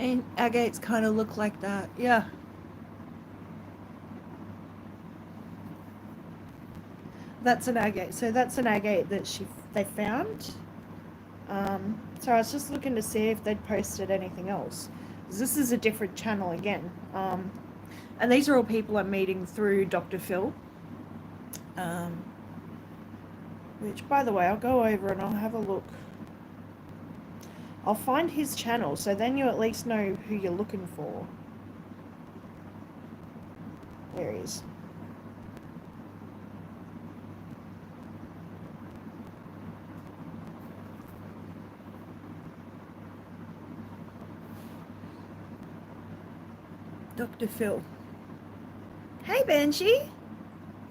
And agates kind of look like that. Yeah. That's an agate. So that's an agate that they found. So I was just looking to see if they'd posted anything else. This is a different channel again. And these are all people I'm meeting through Dr. Phil. Which, by the way, I'll go over and I'll have a look. I'll find his channel, so then you at least know who you're looking for. There he is. Dr. Phil. Hey, Banshee.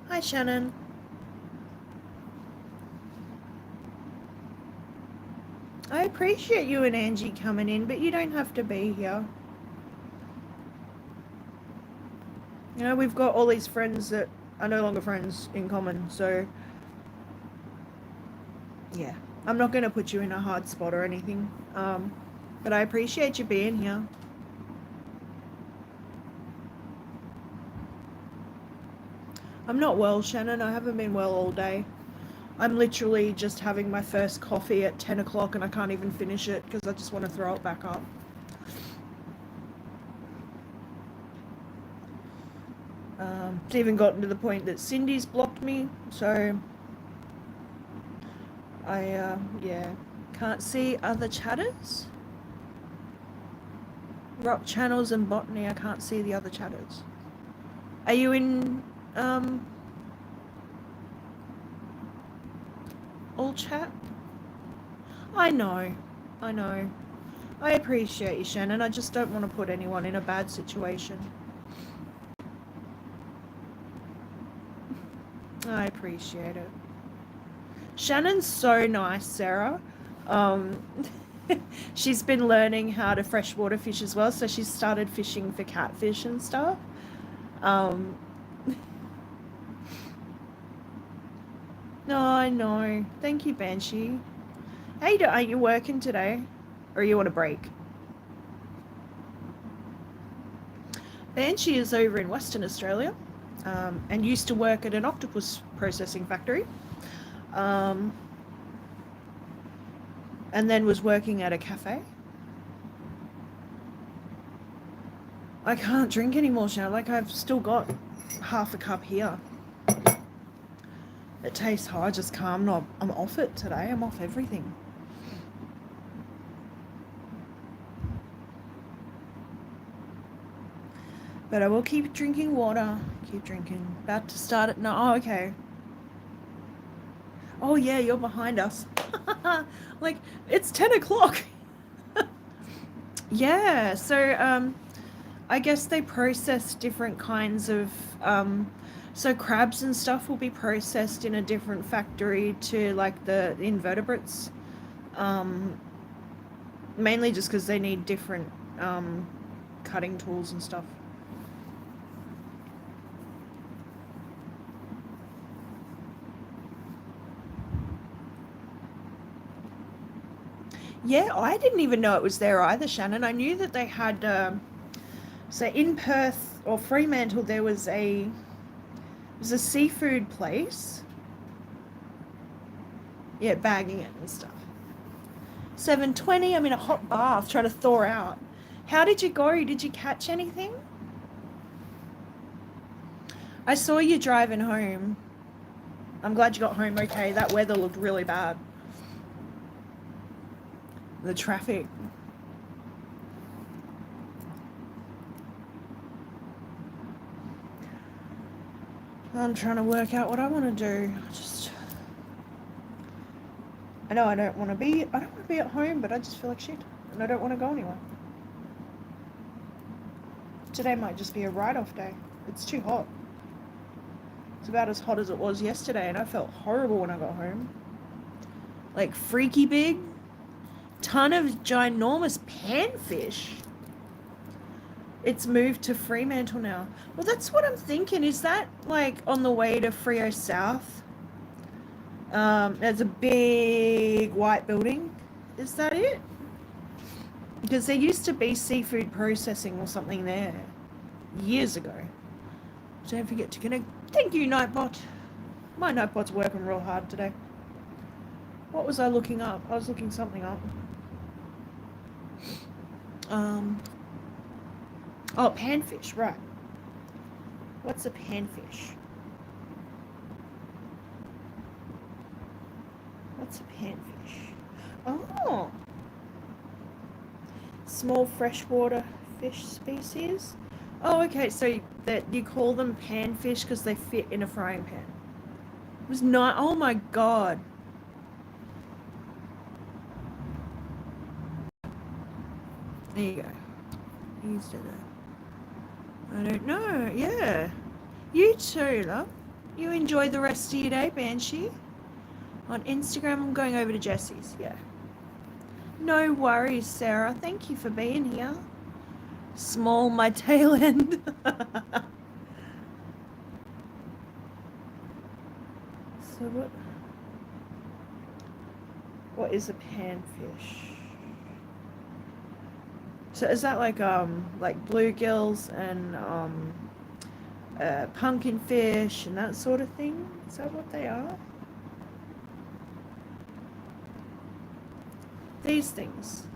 Hi, Shannon. I appreciate you and Angie coming in, but you don't have to be here. You know, we've got all these friends that are no longer friends in common, so yeah. I'm not going to put you in a hard spot or anything, but I appreciate you being here. I'm not well, Shannon. I haven't been well all day. I'm literally just having my first coffee at 10 o'clock and I can't even finish it because I just want to throw it back up. It's even gotten to the point that Cindy's blocked me, so I, yeah, can't see other chatters. Rock channels and botany, I can't see the other chatters. Are you in, all chat? I know. I appreciate you, Shannon. I just don't want to put anyone in a bad situation. I appreciate it. Shannon's so nice, Sarah. She's been learning how to freshwater fish as well, so she's started fishing for catfish and stuff. No, I know. Thank you, Banshee. Hey, are you working today? Or are you on a break? Banshee is over in Western Australia, and used to work at an octopus processing factory. And then was working at a cafe. I can't drink anymore, Shannon. Like, I've still got half a cup here. It tastes hard. I just can't. I'm off it today. I'm off everything. But I will keep drinking water. Keep drinking. About to start it. No, oh, okay. Oh, yeah, you're behind us. Like, it's 10 o'clock. Yeah, so, I guess they process different kinds of, so crabs and stuff will be processed in a different factory to, like, the invertebrates. Mainly just because they need different, cutting tools and stuff. Yeah, I didn't even know it was there either, Shannon. I knew that they had, so in Perth or Fremantle, there was a seafood place. Yeah, bagging it and stuff. 7:20, I'm in a hot bath trying to thaw out. How did you go? Did you catch anything? I saw you driving home. I'm glad you got home okay. That weather looked really bad. The traffic. I'm trying to work out what I want to do. I know I don't want to be at home, but I just feel like shit. And I don't want to go anywhere. Today might just be a write-off day. It's too hot. It's about as hot as it was yesterday, and I felt horrible when I got home. Like, freaky big. Ton of ginormous panfish. It's moved to Fremantle now. Well, that's what I'm thinking. Is that, like, on the way to Freo South? There's a big white building. Is that it? Because there used to be seafood processing or something there years ago. Don't forget to connect. Thank you, Nightbot. My Nightbot's working real hard today. What was I looking up? I was looking something up. Oh, panfish, right. What's a panfish? What's a panfish? Oh. Small freshwater fish species. Oh, okay, so that you call them panfish because they fit in a frying pan. It was not. Oh my god. There you go. He's did it. I don't know. Yeah. You too, love. You enjoy the rest of your day, Banshee. On Instagram, I'm going over to Jesse's. Yeah. No worries, Sarah. Thank you for being here. Small my tail end. So what is a panfish? So is that like bluegills and pumpkin fish and that sort of thing? Is that what they are? These things.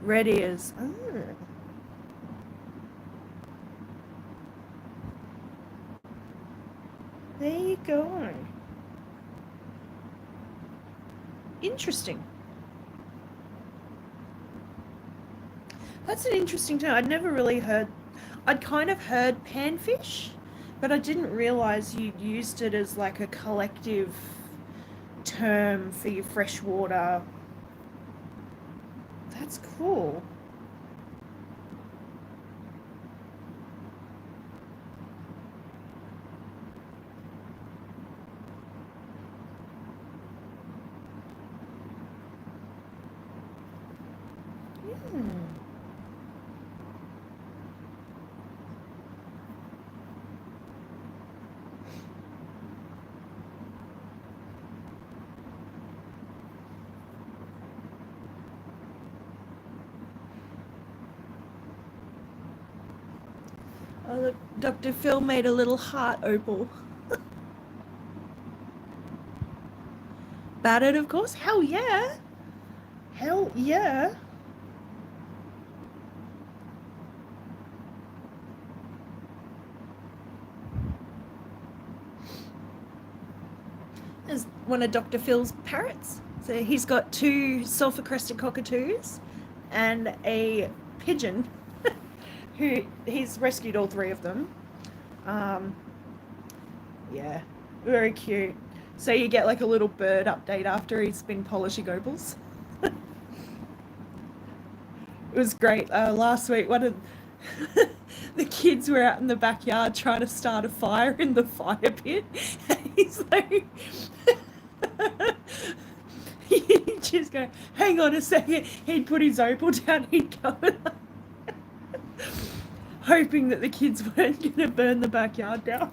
Red ears. Oh. There you go. Interesting. That's an interesting term. I'd never really heard. I'd kind of heard panfish, but I didn't realize you used it as like a collective term for your freshwater. That's cool. Oh, look, Dr. Phil made a little heart opal. Battered, of course. Hell yeah. Hell yeah. There's one of Dr. Phil's parrots. So he's got 2 sulfur-crested cockatoos and a pigeon. Who he's rescued all 3 of them. Yeah, very cute. So you get like a little bird update after he's been polishing opals. It was great. Last week, one of the kids were out in the backyard trying to start a fire in the fire pit. And he's like, he'd just go, hang on a second. He'd put his opal down, he'd go hoping that the kids weren't going to burn the backyard down.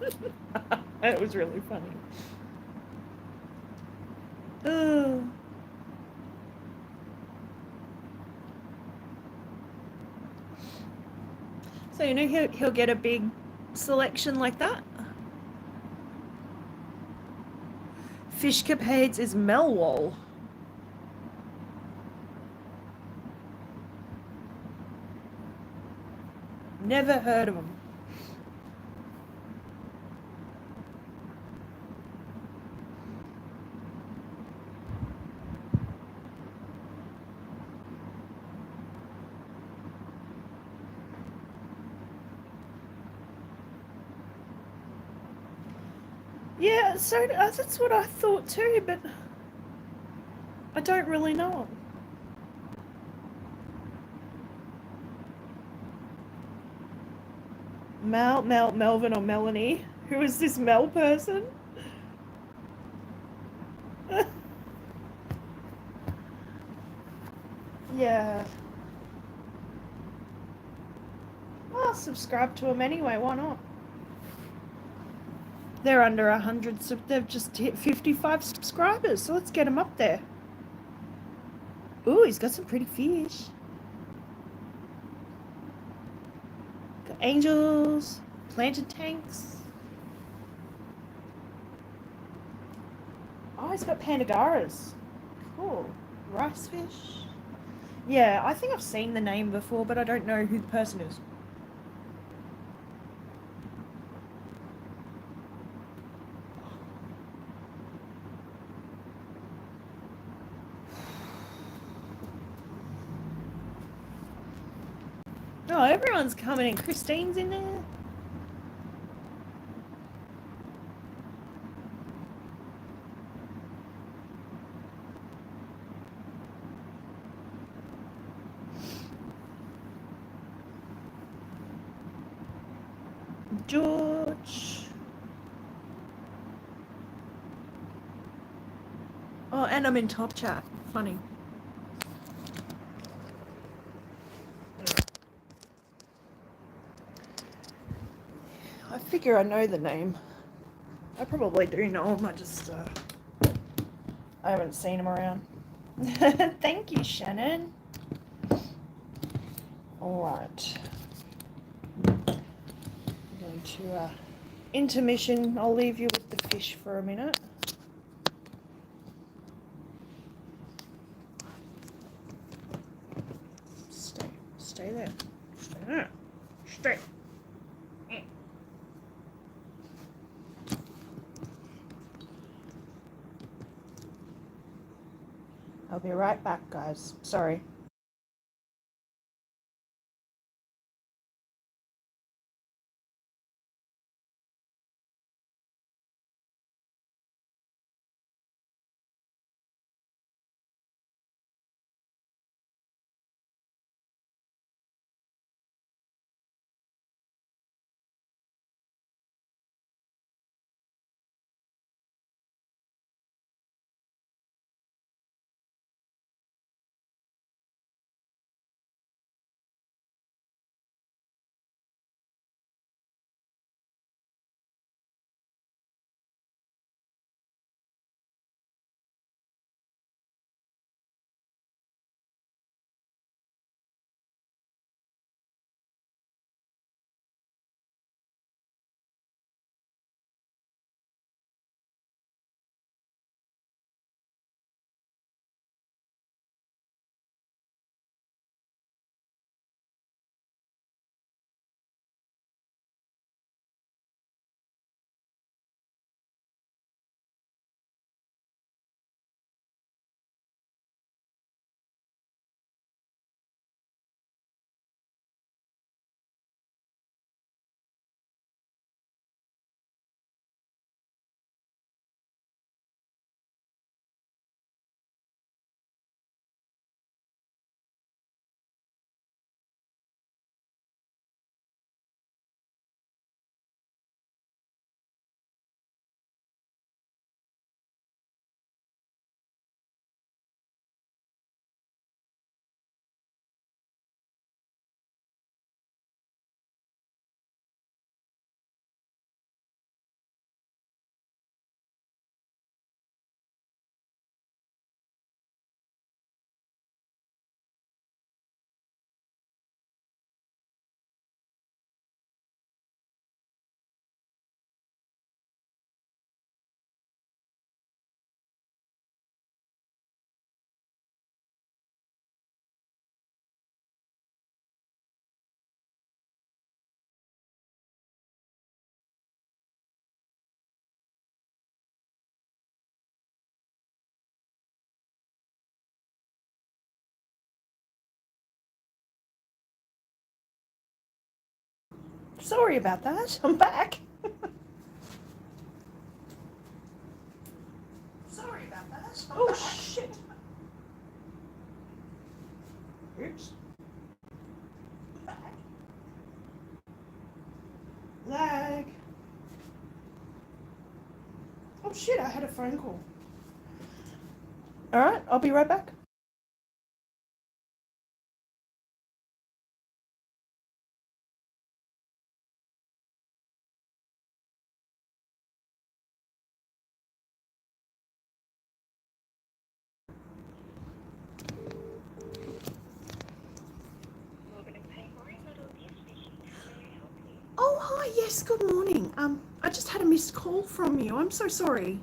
It was really funny. Oh. So, you know, he'll get a big selection like that. Fish Capades is Melwall. Never heard of them. Yeah, so that's what I thought too, but I don't really know them. Melvin or Melanie? Who is this Mel person? Yeah. I'll subscribe to them anyway, why not? They're under 100, so they've just hit 55 subscribers, so let's get them up there. Ooh, he's got some pretty fish. Got angels, planted tanks. Oh, he's got pandagaras. Cool. Rice fish. Yeah, I think I've seen the name before, but I don't know who the person is. Oh, everyone's coming in. Christine's in there. George. Oh, and I'm in top chat. Funny. I figure I know the name. I probably do know him. I haven't seen him around. Thank you, Shannon. All right. I'm going to intermission. I'll leave you with the fish for a minute. Stay there. Stay there. Stay. I'll be right back, guys. Sorry. Sorry about that. I'm back. Sorry about that. Oh, shit. Oops. Back. Lag. Oh, shit, I had a phone call. All right, I'll be right back. Oh, hi. Yes, good morning. I just had a missed call from you. I'm so sorry.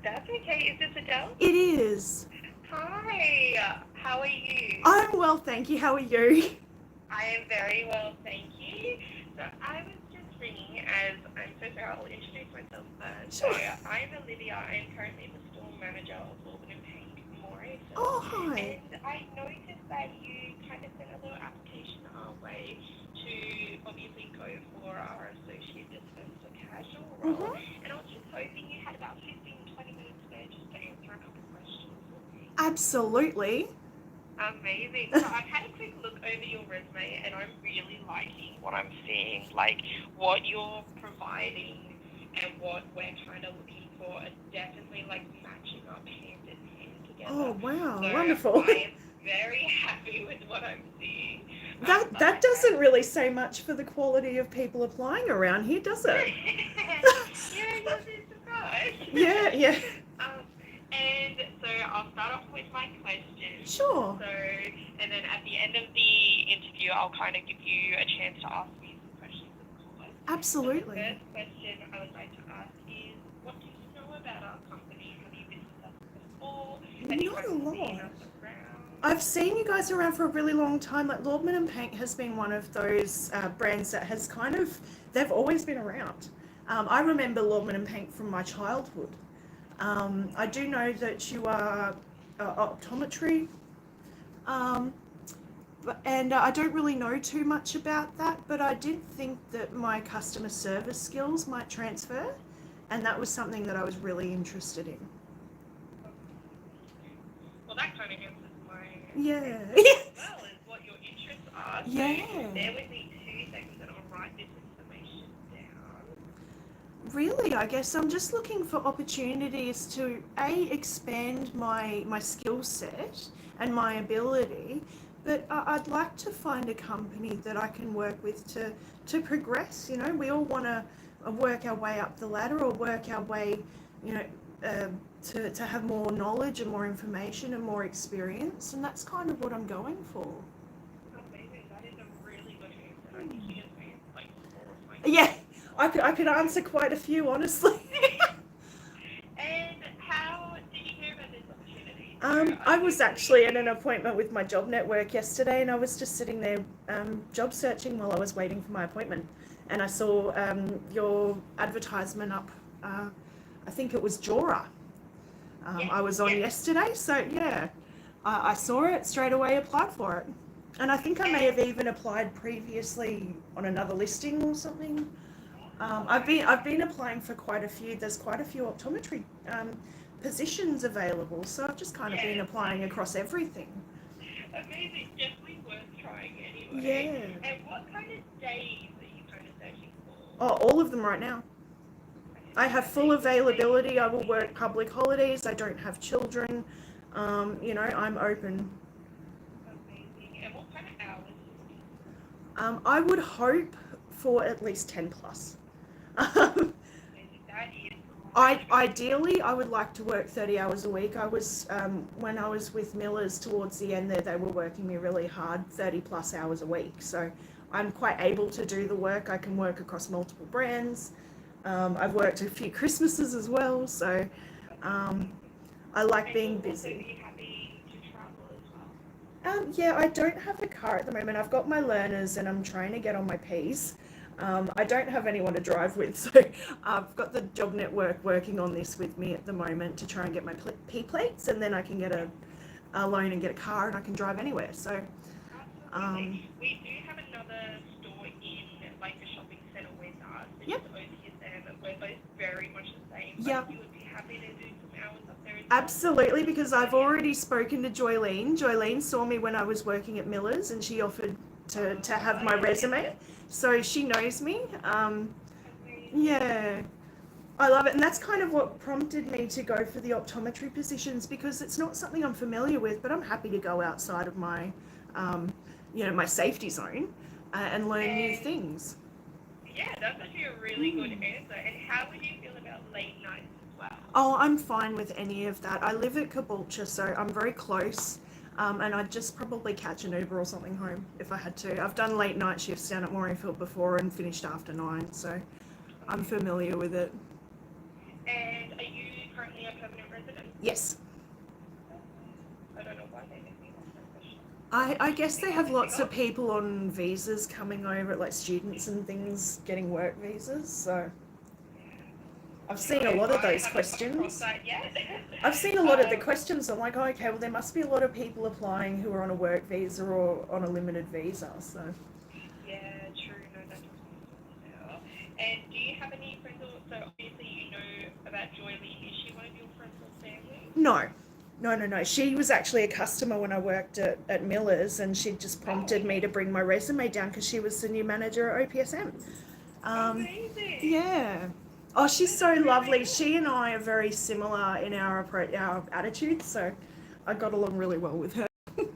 That's okay. Is this Adele? It is. Hi. How are you? I'm well, thank you. How are you? I am very well, thank you. So I was just ringing as I'm so sorry. I'll introduce myself first. Sure. So I'm Olivia. I'm currently the store manager of Auburn and Pink Morris. Oh, hi. And I noticed that you kind of sent a little application our way to obviously go for our associate dispenser casual role. And I was just hoping you had about 15-20 minutes there just to answer a couple questions for me. Absolutely. Amazing. So I've had a quick look over your resume and I'm really liking what I'm seeing, like what you're providing and what we're kind of looking for are definitely like matching up hand in hand together. Oh, wow. So Wonderful. I am very happy with what I'm seeing. That doesn't really say much for the quality of people applying around here, does it? Yeah, you'll be surprised. Yeah. And so I'll start off with my questions. Sure. So, and then at the end of the interview, I'll kind of give you a chance to ask me some questions, of course. Absolutely. So the first question I would like to ask is, what do you know about our company? Have you visited us before? Have you Not a kind of lot. seen us around? I've seen you guys around for a really long time. Like Lordman and Paint has been one of those brands that has kind of, they've always been around. I remember Lordman and Paint from my childhood. I do know that you are optometry, and I don't really know too much about that, but I did think that my customer service skills might transfer, and that was something that I was really interested in. Well, that kind of answers my Yeah. well as what your interests are. So Yeah. bear with me 2 seconds and I'll write this information down. Really, I guess I'm just looking for opportunities to expand my skill set and my ability, but I'd like to find a company that I can work with to progress. You know, we all want to work our way up the ladder or work our way, you know, to have more knowledge and more information and more experience, and that's kind of what I'm going for. Amazing. That is a really good answer. I think you just answered like 4 of my Yeah, I could answer quite a few, honestly. And how did you hear about this opportunity? I was actually at an appointment with my job network yesterday, and I was just sitting there job searching while I was waiting for my appointment, and I saw your advertisement up. I think it was Jora. I was on yesterday, so yeah, I saw it straight away, applied for it, and I think I may have even applied previously on another listing or something. I've been applying for quite a few. There's quite a few optometry positions available, so I've just kind of been applying across everything. Amazing, definitely worth trying anyway. Yeah. And what kind of days are you kind of searching for? Oh, all of them right now. I have full availability. I will work public holidays. I don't have children. You know, I'm open. Amazing. And what kind of hours? I would hope for at least 10 plus. Amazing. That is Ideally, I would like to work 30 hours a week. I was, when I was with Miller's towards the end there, they were working me really hard, 30 plus hours a week. So I'm quite able to do the work. I can work across multiple brands. I've worked a few Christmases as well, so I like being busy. Are you happy to travel as well? Yeah, I don't have a car at the moment. I've got my learners and I'm trying to get on my Ps. I don't have anyone to drive with, so I've got the job network working on this with me at the moment to try and get my P plates, and then I can get a loan and get a car and I can drive anywhere. So we do have another store in like the shopping centre with us. It's Yep. over here, Sam, but we're both very much the same. Yep. But you would be happy to do some hours up there as well? absolutely, because I've already spoken to Joylene. Joylene saw me when I was working at Miller's and she offered to have my resume. So she knows me. Yeah, I love it. And that's kind of what prompted me to go for the optometry positions, because it's not something I'm familiar with, but I'm happy to go outside of my, you know, my safety zone and learn new things. Yeah, that's actually a really good answer. And how would you feel about late nights as well? Oh, I'm fine with any of that. I live at Caboolture, so I'm very close. And I'd just probably catch an Uber or something home if I had to. I've done late night shifts down at Morningfield before and finished after 9, so I'm familiar with it. And are you currently a permanent resident? Yes. I don't know why they make me ask that question. I guess they have lots of people on visas coming over, like students and things, getting work visas, so I've seen a lot of those questions. I've seen a lot of the questions. I'm like, oh, okay, well, there must be a lot of people applying who are on a work visa or on a limited visa, so. Yeah, true. No, that does make sense. And do you have any friends, so obviously you know about Joy Lee, is she one of your friends or family? No. She was actually a customer when I worked at Miller's, and she just prompted me to bring my resume down because she was the new manager at OPSM. Amazing. Yeah. Oh, she's so lovely. She and I are very similar in our attitudes, so I got along really well with her. Okay,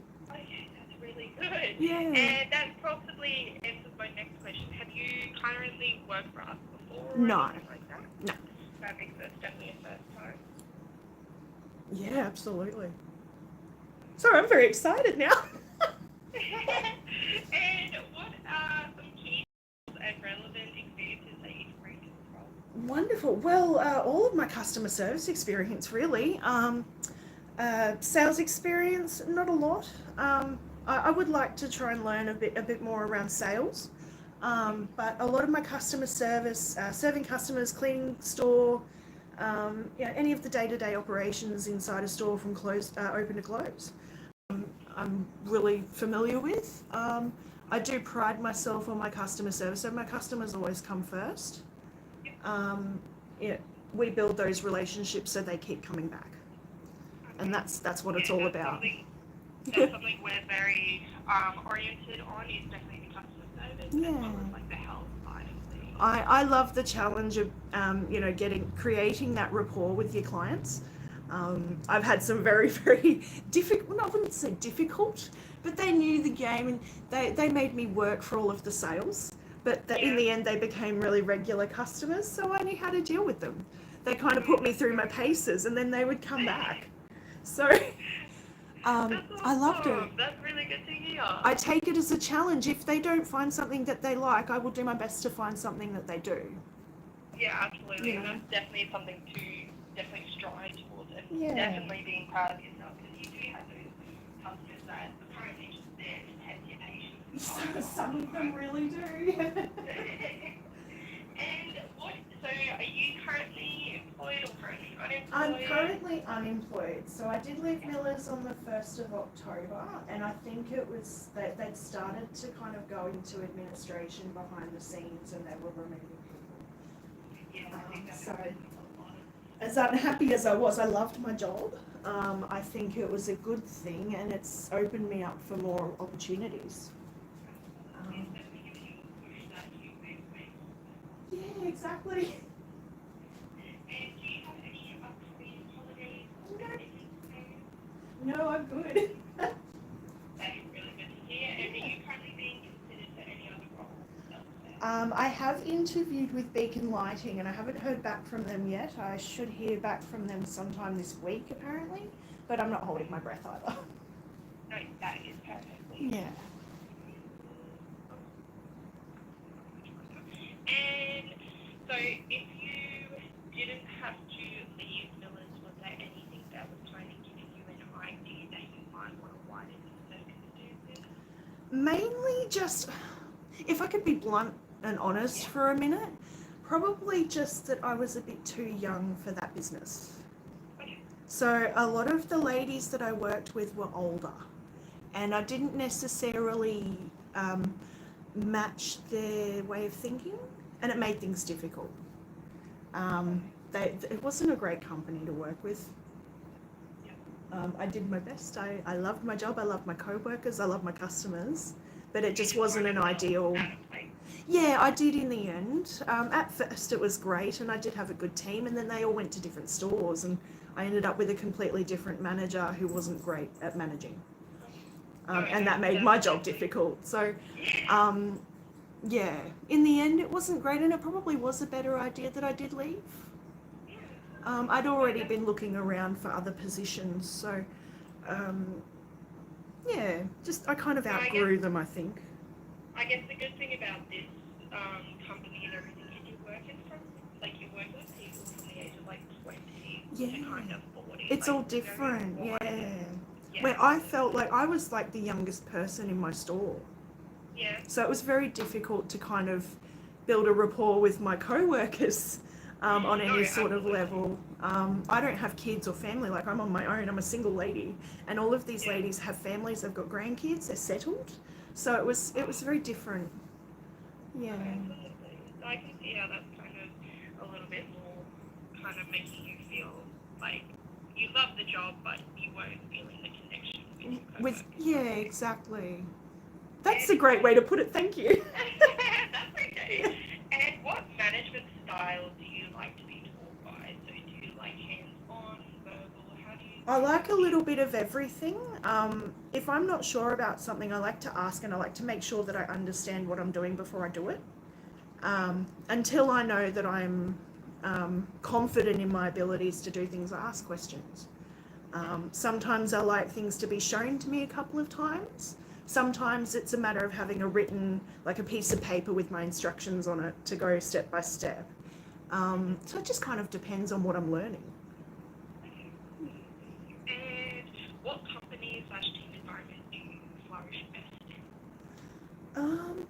that's really good. Yeah. And that possibly answers my next question. Have you currently worked for us before? Or No. anything like that? No. That makes sense. Definitely a first time. Yeah, absolutely. Sorry, I'm very excited now. And what are some key and relevant experiences that you bring to this role? Wonderful. Well, all of my customer service experience, really. Sales experience, not a lot. I would like to try and learn a bit more around sales. But a lot of my customer service, serving customers, cleaning store, any of the day-to-day operations inside a store from open to close, I'm really familiar with. I do pride myself on my customer service, so my customers always come first. We build those relationships so they keep coming back, and that's what it's all about. That's something we're very oriented on, is definitely the customer service, as well as like the health side of things. I love the challenge of creating that rapport with your clients. I've had some very, very difficult, well, I wouldn't say difficult, but they knew the game and they made me work for all of the sales. But in the end, they became really regular customers, so I knew how to deal with them. They kind of put me through my paces, and then they would come back. So I loved it. That's really good to hear. I take it as a challenge. If they don't find something that they like, I will do my best to find something that they do. Yeah, absolutely. Yeah. And that's definitely something to definitely strive towards, and Yeah. definitely being proud of yourself, because you do have those customers that apparently just there to test your patience. Some of them really do. And so are you currently employed or currently unemployed? I'm currently unemployed. So I did leave Miller's on the 1st of October, and I think it was that they'd started to kind of go into administration behind the scenes, and they were removing people. Yeah, I think that's So a lot. as unhappy as I was, I loved my job. I think it was a good thing, and it's opened me up for more opportunities. Yeah, exactly. And do you have any upcoming holidays? No, I'm good. That is really good to hear. And are you currently being considered for any other roles? I have interviewed with Beacon Lighting, and I haven't heard back from them yet. I should hear back from them sometime this week, apparently, but I'm not holding my breath either. No, that is perfectly. Yeah. And so if you didn't have to leave Miller's, was there anything that was kind of giving you an idea that you might want to widen the circumstances? Mainly just, if I could be blunt and honest for a minute, probably just that I was a bit too young for that business. Okay. So a lot of the ladies that I worked with were older, and I didn't necessarily match their way of thinking, and it made things difficult. It wasn't a great company to work with. I did my best. I loved my job. I loved my co-workers. I loved my customers, but it just wasn't an ideal. Yeah, I did in the end. At first it was great, and I did have a good team, and then they all went to different stores, and I ended up with a completely different manager who wasn't great at managing. And that made my job difficult. So, yeah, in the end it wasn't great, and it probably was a better idea that I did leave. I'd already been looking around for other positions, so Yeah, just I kind of No, I outgrew them, I think. I guess the good thing about this company and everything is you're working from, like, you're working with people from the age of like 20 Yeah. to kind of 40. It's like, all different, you know, yeah. yeah. Where I felt like I was like the youngest person in my store. Yeah. So it was very difficult to kind of build a rapport with my co-workers on any sort of level. I don't have kids or family, like I'm on my own, I'm a single lady, and all of these ladies have families, they've got grandkids, they're settled. So it was very different. Yeah. Absolutely. So I can see how that's kind of a little bit more kind of making you feel like you love the job, but you weren't feeling the connection with your With coworkers. yeah, exactly. That's a great way to put it, thank you. That's okay. And what management style do you like to be taught by? So do you like hands-on, verbal? How do you? I like a little bit of everything. If I'm not sure about something, I like to ask and I like to make sure that I understand what I'm doing before I do it. Until I know that I'm confident in my abilities to do things, I ask questions. Sometimes I like things to be shown to me a couple of times. Sometimes it's a matter of having a written, like a piece of paper with my instructions on it to go step by step. So it just kind of depends on what I'm learning. And what company/team environment do you flourish best in?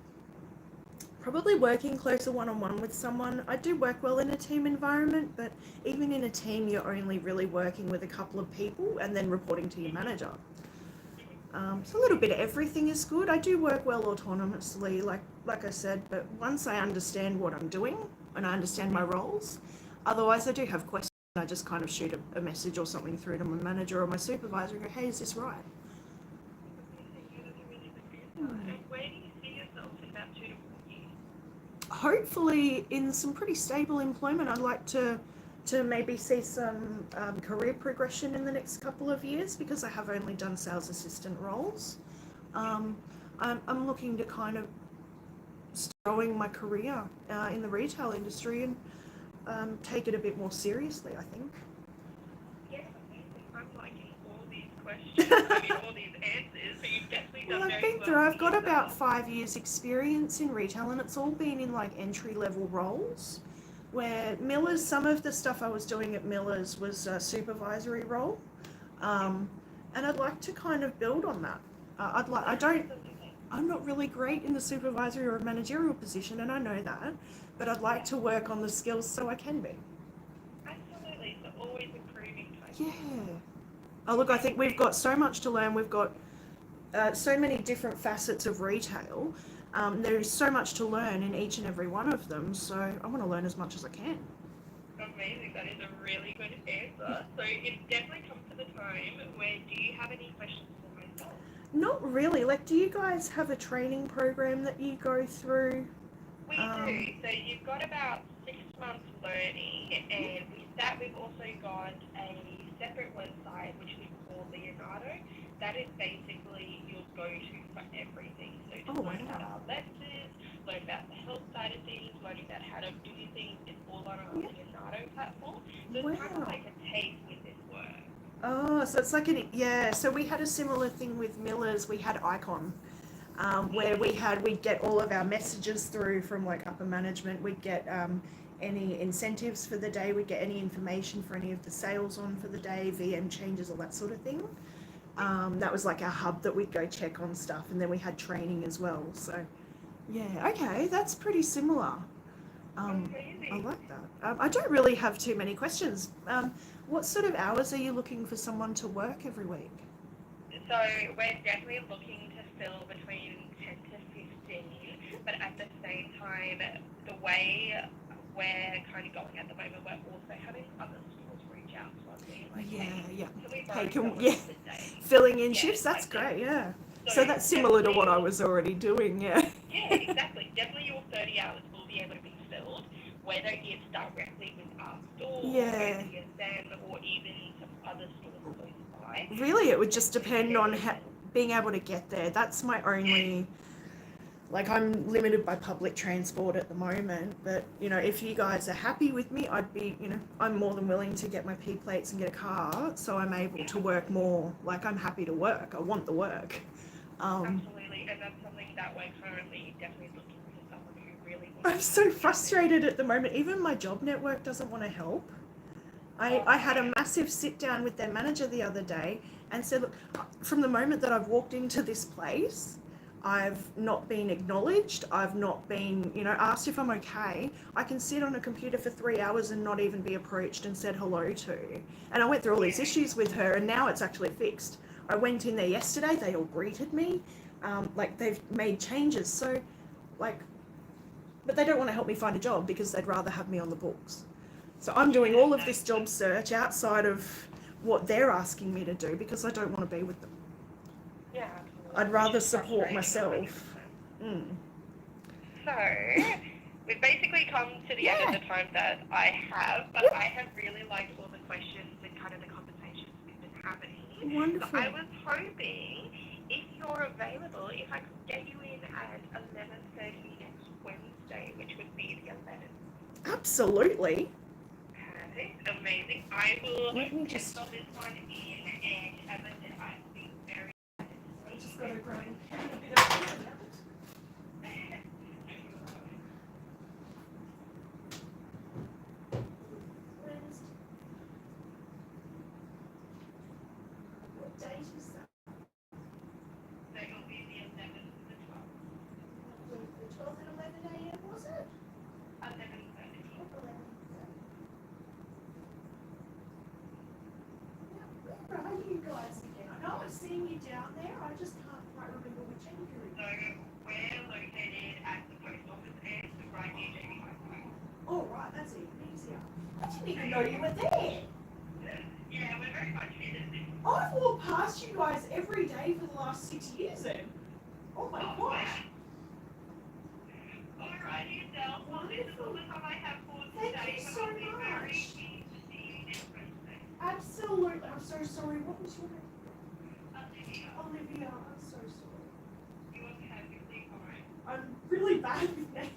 Probably working closer one-on-one with someone. I do work well in a team environment, but even in a team, you're only really working with a couple of people and then reporting to your manager. So a little bit of everything is good. I do work well autonomously, like I said, but once I understand what I'm doing and I understand my roles, otherwise I do have questions. I just kind of shoot a message or something through to my manager or my supervisor and go, hey, is this right? And where do you see yourself in about 2 to 4 years? Hopefully in some pretty stable employment. I'd like to maybe see some career progression in the next couple of years because I have only done sales assistant roles. I'm looking to kind of growing my career in the retail industry and take it a bit more seriously, I think. Yeah, amazing. I'm liking all these questions, all these answers. So you've definitely done Well, very I've been well through, I've got for about yourself. 5 years experience in retail and it's all been in like entry level roles. Where Miller's, some of the stuff I was doing at Miller's was a supervisory role, and I'd like to kind of build on that. I'm not really great in the supervisory or managerial position, and I know that, but I'd like to work on the skills so I can be. Absolutely. So always improving. Yeah. Oh, look, I think we've got so much to learn. We've got so many different facets of retail. There is so much to learn in each and every one of them, so I want to learn as much as I can. Amazing. That is a really good answer. So it's definitely come to the time where do you have any questions for myself? Not really. Like, do you guys have a training program that you go through? We do. So you've got about 6 months learning, and with that we've also got a separate website which we call Leonardo. That is basically your go-to for everything. So to learn about our lenses, learn about the health side of things, learning about how to do things, it's all on our Leonardo platform. So it's kind of like a taste with this work. Oh, so it's like so we had a similar thing with Miller's. We had Icon, where we'd get all of our messages through from like upper management. We'd get any incentives for the day. We'd get any information for any of the sales on for the day, VM changes, all that sort of thing. That was like our hub that we'd go check on stuff, and then we had training as well. So, yeah, okay, that's pretty similar. I like that. I don't really have too many questions. What sort of hours are you looking for someone to work every week? So we're definitely looking to fill between 10 to 15, but at the same time, the way we're kind of going at the moment, we're also having other stores reach out to us being like, filling in shifts, that's great, yeah. So that's similar to what I was already doing, yeah. Yeah, exactly. Definitely your 30 hours will be able to be filled, whether it's directly with our store, or them, or even some other stores close by. Really, it would just depend on being able to get there. That's my only Like, I'm limited by public transport at the moment, but, you know, if you guys are happy with me, I'd be, you know, I'm more than willing to get my P plates and get a car so I'm able to work more. Like, I'm happy to work. I want the work. Absolutely, and that's something that we're currently definitely looking for someone who really wants I'm to so do it. frustrated at the moment. Even my job network doesn't want to help. I had a massive sit down with their manager the other day and said, look, from the moment that I've walked into this place, I've not been acknowledged. I've not been, you know, asked if I'm okay. I can sit on a computer for 3 hours and not even be approached and said hello to. And I went through all these issues with her, and now it's actually fixed. I went in there yesterday. They all greeted me. Like, they've made changes. So, like, but they don't want to help me find a job because they'd rather have me on the books. So I'm doing all of this job search outside of what they're asking me to do because I don't want to be with them. Yeah, absolutely. I'd rather Which is support frustrating, myself. 100%. So, we've basically come to the end of the time that I have, but I have really liked all the questions and kind of the conversations we've been having. Wonderful. So I was hoping, if you're available, if I could get you in at 11:30 next Wednesday, which would be the 11th. Absolutely. Perfect, amazing. I will Let me just. pencil this one in, and as I said, I will be very I just got to grab a pen and a bit of paper. What date is that? So it will be the 11th to the 12th. The 12th at 11 a.m. was it? 11:30. Where are you guys again? I know I've seen you down there. I just can't quite remember which end you're in. So we're located at the post office and right near JB Hi-Fi. Oh, right, that's even easier. I didn't even know you were there. Yeah, we're very much here. I've walked past you guys every day for the last 6 years then. Oh my gosh. Alrighty, Del. Well, this is all the time I have for Thank today. you but so I'll be very much. keen to see you next Wednesday. Absolutely. I'm so sorry. What was your name? Olivia, Olivia. I'm so sorry. you are perfectly fine. I'm really bad with names.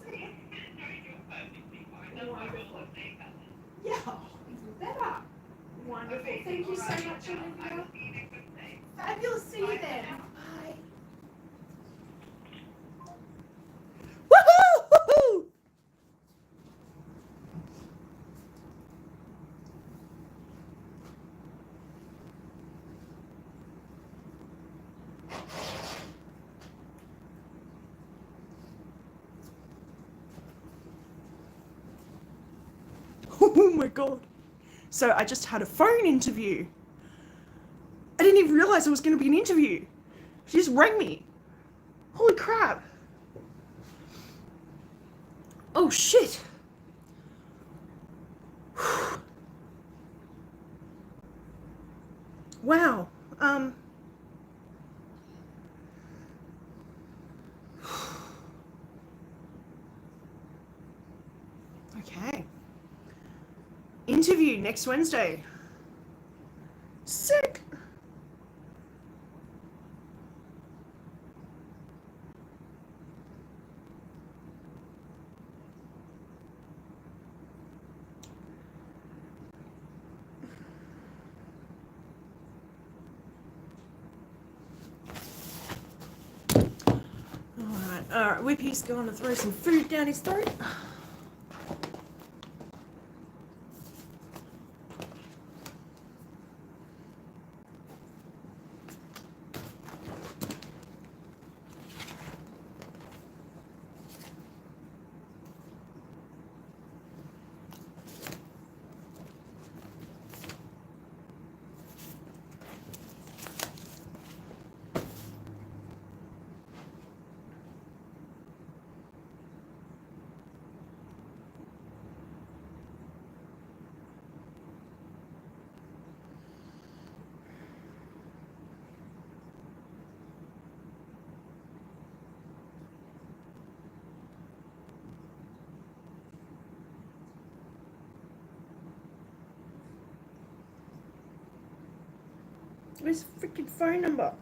No, you're perfectly fine. That's why we're all saying that. Yeah, even better. Wonderful. Thank you so Alrighty, much, Del. I Olivia. will see you next Wednesday. Fabulous. See you Bye then. now. Bye. Woohoo! Oh my god. So I just had a phone interview. I didn't even realize it was going to be an interview. She just rang me. Holy crap. Oh shit. Wow. Okay. Interview next Wednesday. Sick. Alright, Whippy's going to throw some food down his throat. Where's the freaking phone number?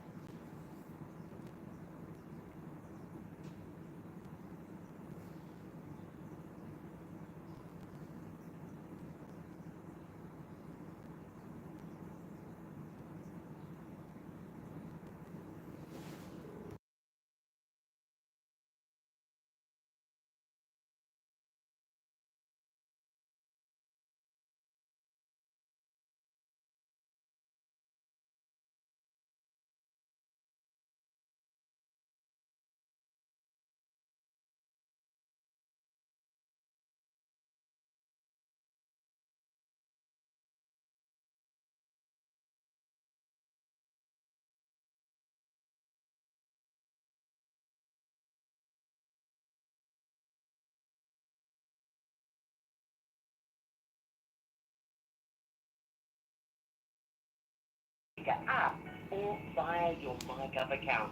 app or via your MyGov account.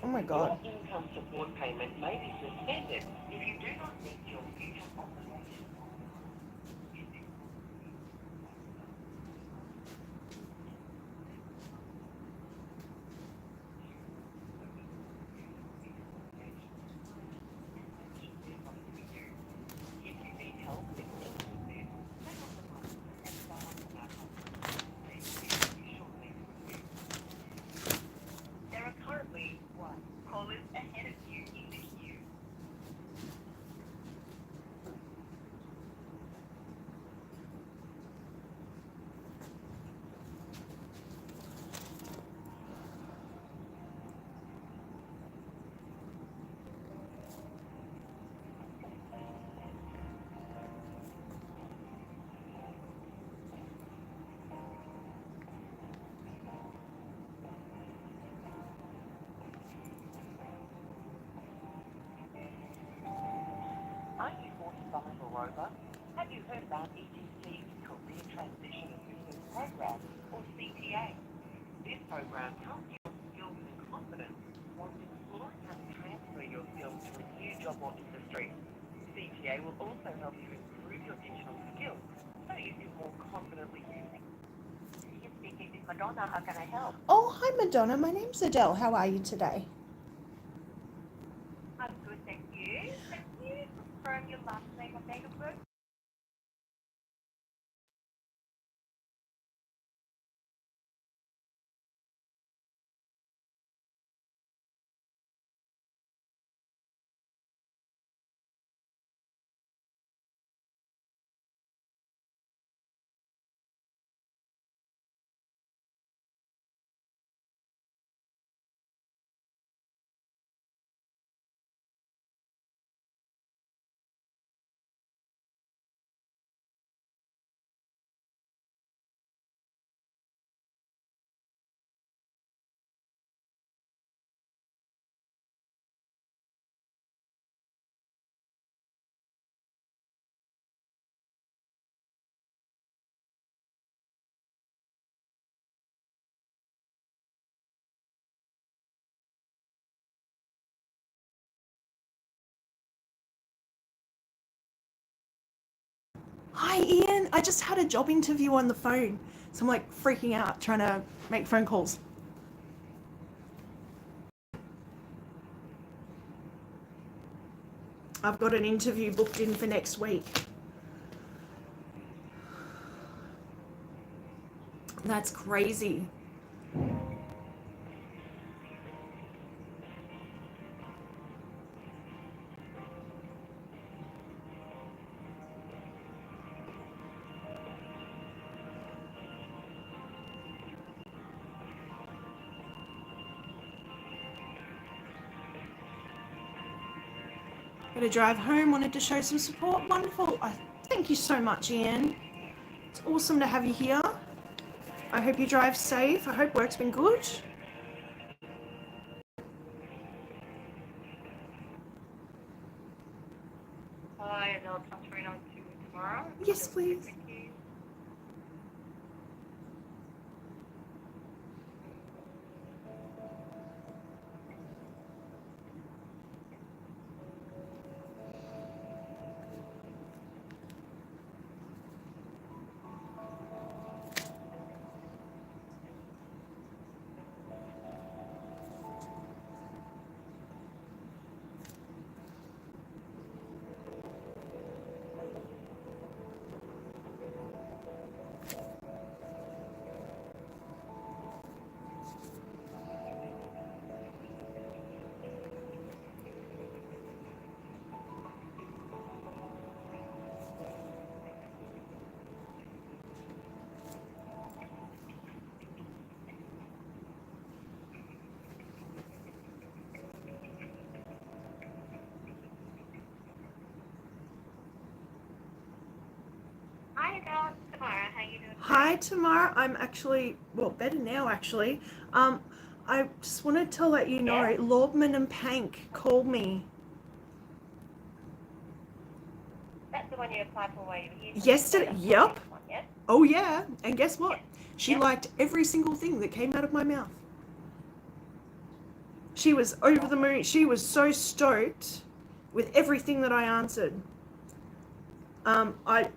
Oh my Your God. income support payment may be suspended if you do not meet your future obligations. If you need help with this, hang on the line and someone from our customer service team will be shortly with you. There are currently callers ahead of you in the queue. Are you 45 or over? Have you heard about ETC's Career Transition Assistance Program, or CTA? This program helps you with skills and confidence whilst exploring how to transfer your skills to a new job or industry. CTA will also help you improve your digital skills so you can more confidently use it. You're speaking with Madonna. How can I help? Oh, hi Madonna. My name's Adele. How are you today? I'm good, thank you. Can you confirm your last name and date of birth? Hi Ian. I just had a job interview on the phone. So I'm like freaking out trying to make phone calls. I've got an interview booked in for next week. That's crazy. Gonna drive home, wanted to show some support. Wonderful. Thank you so much, Ian. It's awesome to have you here. I hope you drive safe. I hope work's been good. Hi, Adele, transferring on to tomorrow. Yes, please. Thank you. Hi, Adele. Tamara, how you doing? Hi, Tamara. I'm actually, well, better now, actually. I just wanted to let you know, Yeah? Lordman and Pank called me. That's the one you applied for while you were here. Yesterday, yep. Yes? Oh, yeah. And guess what? She Yeah. liked every single thing that came out of my mouth. She was over the moon. She was so stoked with everything that I answered. I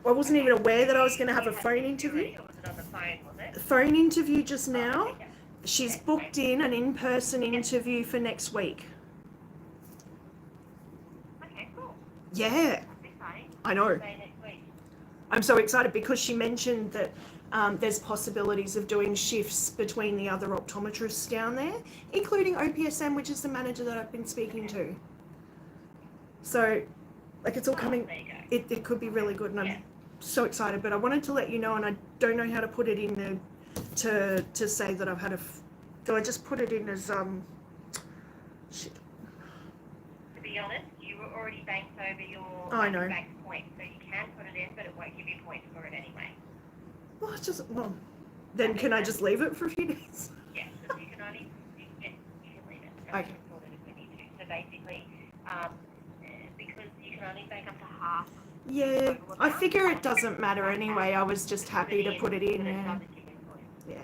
wasn't even aware that I was going to have a phone interview. Or was it on the phone, was it? Phone interview just now. Okay, yeah. She's booked in an in-person interview for next week. Okay, cool. Yeah, That's exciting. I know. Say next week. I'm so excited because she mentioned that there's possibilities of doing shifts between the other optometrists down there, including OPSM, which is the manager that I've been speaking to. So, like, it's all coming. There you go. It could be really good, and I'm Yeah. so excited. But I wanted to let you know, and I don't know how to put it in there to say that I've had do I just put it in as shit. To be honest, you were already banked over your I know. banked points, so you can put it in, but it won't give you points for it anyway. Well, then can I just leave it for a few days? Yes, so you can only you can leave it. Okay. Sort it if we need to. So basically, because you can only bank up to half. Yeah, I figure it doesn't matter anyway. I was just happy to put it in. Yeah. Yeah.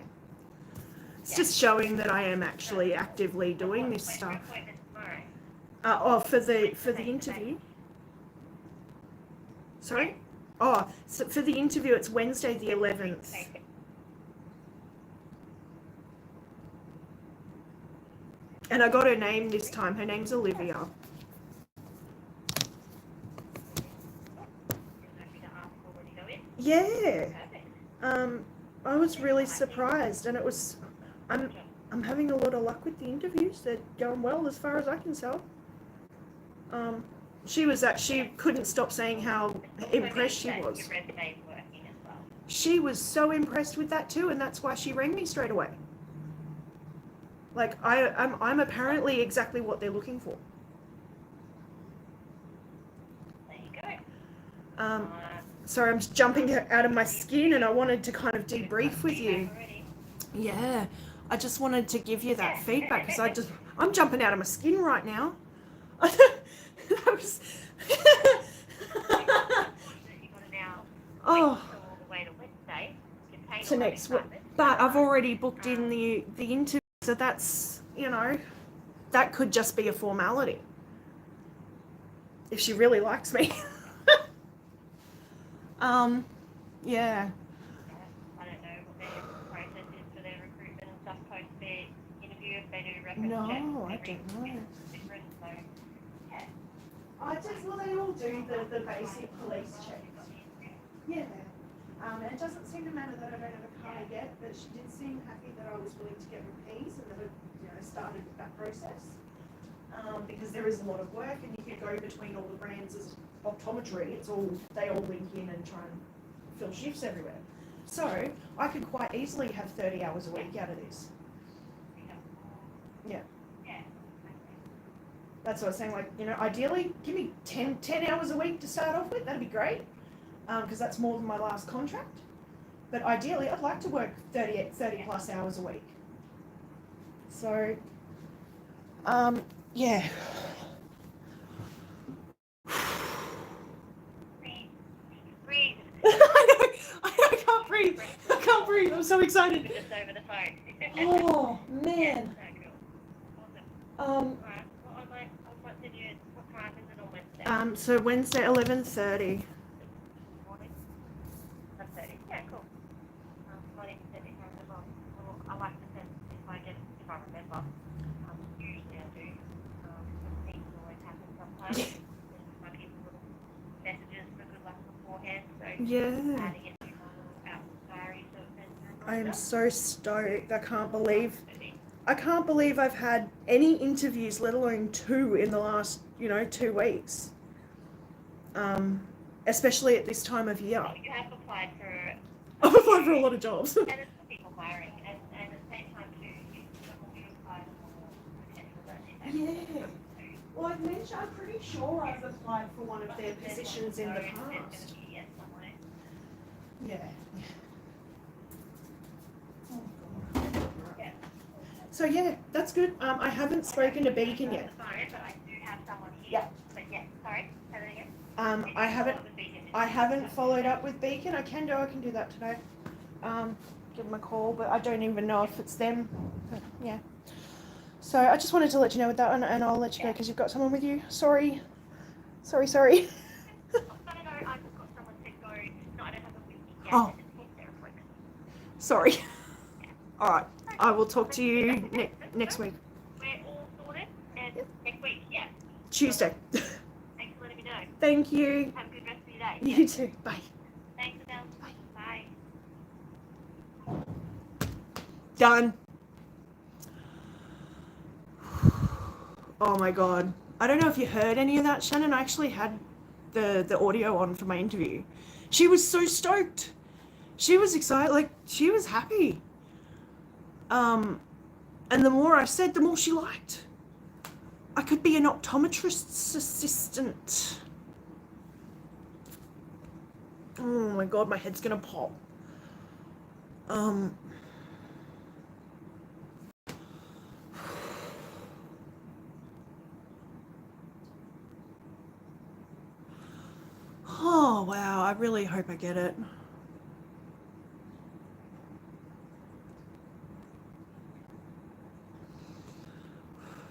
It's just showing that I am actually actively doing this stuff. For the interview. Sorry? Oh, so for the interview, it's Wednesday the 11th. And I got her name this time. Her name's Olivia. Yeah. I was really surprised, and it was. I'm having a lot of luck with the interviews. They're going well as far as I can tell. She couldn't stop saying how impressed she was. She was so impressed with that too, and that's why she rang me straight away. Like I'm apparently exactly what they're looking for. There you go. Sorry, I'm just jumping out of my skin, and I wanted to kind of debrief with you. Yeah, I just wanted to give you that feedback because I'm jumping out of my skin right now. That was oh, to next week. But I've already booked in the interview, so that's, that could just be a formality. If she really likes me. Yeah. I don't know what their process is for their recruitment and stuff post their interview, if they do reference No, checks. I don't know. It's different, so yeah. They all do the basic police checks. Yeah. And it doesn't seem to matter that I don't have a car yet, but she did seem happy that I was willing to get repeats and that I started that process. Because there is a lot of work, and you could go between all the brands as optometry. They all link in and try and fill shifts everywhere. So I could quite easily have 30 hours a week out of this. Yeah. That's what I was saying, like, ideally, give me 10 hours a week to start off with. That'd be great, because that's more than my last contract. But ideally, I'd like to work 30 plus hours a week. So, yeah. Breathe. I can't breathe. I can't breathe. I'm so excited. Just over the phone. Oh, man. So cool. Awesome. Alright. What time is it on Wednesday? So Wednesday, 11:30. Morning? 11:30. Yeah, cool. Morning, if I remember. Well, I like to send if I remember. Usually I do. Things always happen sometimes. I give little messages for good luck beforehand. So Yeah. adding it to my little Apple diary so it sends a I am reminder. so stoked. I can't believe I've had any interviews, let alone 2 in the last, 2 weeks. Especially at this time of year. You have applied for. I've applied for a lot of jobs. And it's for people hiring, and at the same time too, you apply for potential learning. Yeah. Well, I'm pretty sure I've applied for one of their positions in the past. Yeah. Oh, God. Yeah. So yeah, that's good. I haven't spoken to Beacon yet. Sorry, but I do have someone here. Yeah. But yeah, sorry, say that again. I haven't followed up with Beacon. I can do that today. give them a call, but I don't even know if it's them. But, yeah. So I just wanted to let you know with that, and I'll let you go because you've got someone with you. Sorry. No, I've just got someone said go. No, I don't have a whiskey yet. Oh. It's there for it. Sorry. All right. I will talk to you next week. We're all sorted, and next week, yeah. Tuesday. Thanks for letting me know. Thank you. Have a good rest of your day. You too. Bye. Thanks, Adele. Bye. Done. Oh my god. I don't know if you heard any of that, Shannon. I actually had the audio on for my interview. She was so stoked. She was excited, like she was happy. And the more I said, the more she liked. I could be an optometrist's assistant. Oh my god, my head's gonna pop. Oh wow, I really hope I get it.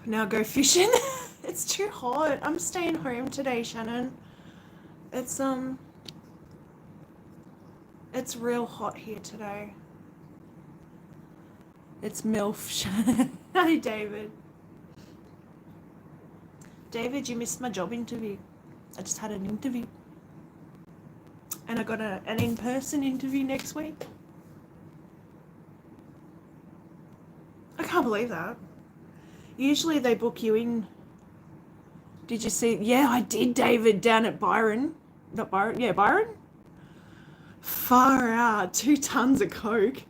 Now go fishing. It's too hot. I'm staying home today, Shannon. It's real hot here today. It's MILF, Shannon. Hi, David. David, you missed my job interview. I just had an interview. And I got an in-person interview next week. I can't believe that. Usually they book you in. Did you see? Yeah, I did, David, down at Byron. Not Byron. Yeah, Byron. Far out. 2 tons of coke.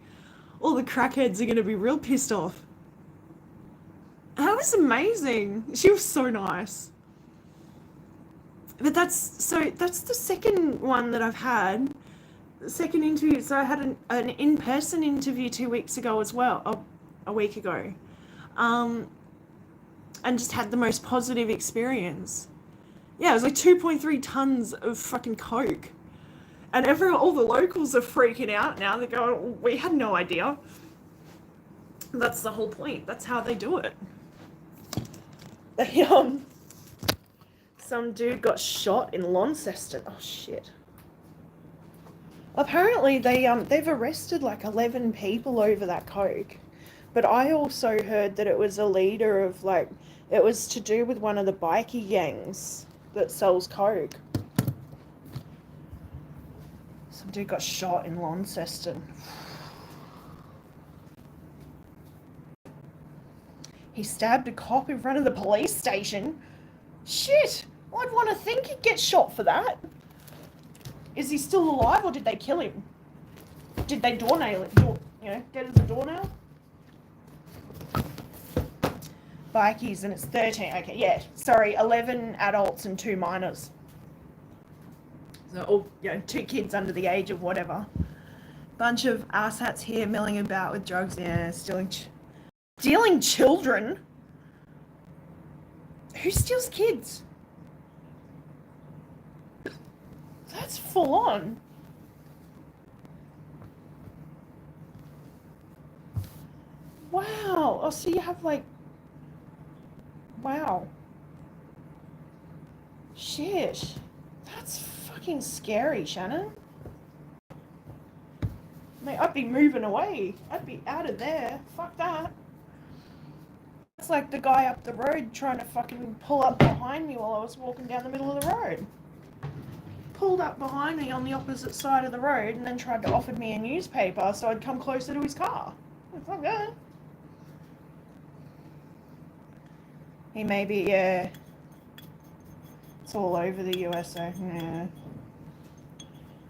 All the crackheads are going to be real pissed off. That was amazing. She was so nice. But that's the second one that I've had. The second interview. So I had an in-person interview 2 weeks ago as well. A week ago. And just had the most positive experience. Yeah, it was like 2.3 tons of fucking coke. And all the locals are freaking out now. They're going, we had no idea. That's the whole point. That's how they do it. Some dude got shot in Launceston. Oh shit. Apparently they've arrested like 11 people over that coke. But I also heard that it was a leader of it was to do with one of the bikie gangs that sells coke. Some dude got shot in Launceston. He stabbed a cop in front of the police station. Shit! I'd want to think he'd get shot for that. Is he still alive or did they kill him? Did they doornail it? Get as a doornail? Bikies, and it's 13. Okay, yeah. Sorry, 11 adults and 2 minors. So, all, 2 kids under the age of whatever. Bunch of asshats here milling about with drugs. Yeah, stealing children? Who steals kids? That's full on. Wow. Oh, so you have wow. Shit. That's fucking scary, Shannon. Mate, I'd be moving away. I'd be out of there. Fuck that. It's like the guy up the road trying to fucking pull up behind me while I was walking down the middle of the road. Pulled up behind me on the opposite side of the road and then tried to offer me a newspaper so I'd come closer to his car. Fuck that. He may be, yeah. It's all over the USA. Yeah.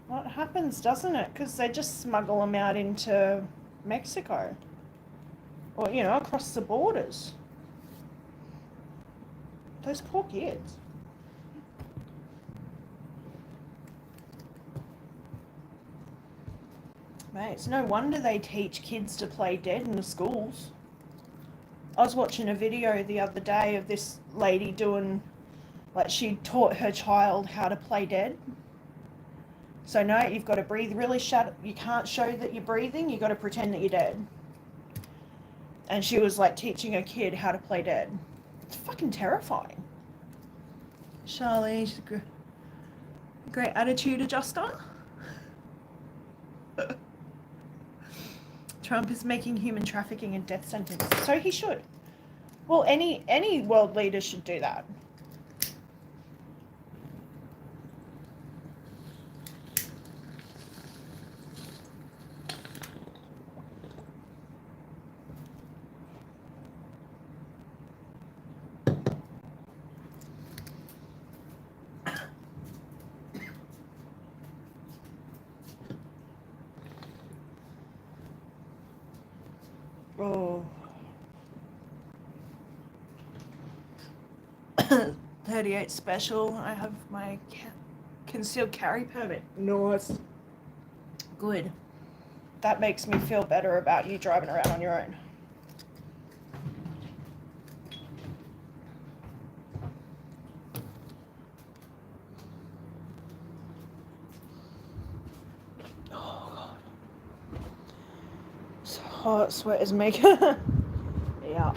What happens, doesn't it? Because they just smuggle them out into Mexico. Or, across the borders. Those poor kids. Mate, it's no wonder they teach kids to play dead in the schools. I was watching a video the other day of this lady doing, she taught her child how to play dead. So no, you've got to breathe really shallow. You can't show that you're breathing. You've got to pretend that you're dead. And she was like teaching a kid how to play dead. It's fucking terrifying. Charlie, she's a great attitude adjuster. Trump is making human trafficking a death sentence. So he should. Well, any world leader should do that. Oh. 38 special. I have my concealed carry permit. Nice. Good. That makes me feel better about you driving around on your own. Oh, God. So hot, sweat is making... Yeah.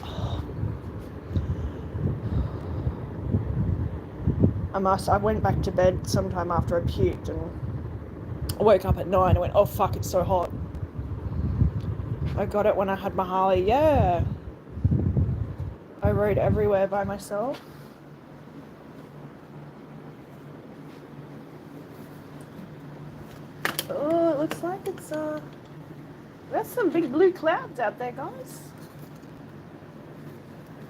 I went back to bed sometime after I puked and I woke up at 9 and went, oh fuck, it's so hot. I got it when I had my Harley, yeah. I rode everywhere by myself. Oh, it looks like it's, there's some big blue clouds out there, guys.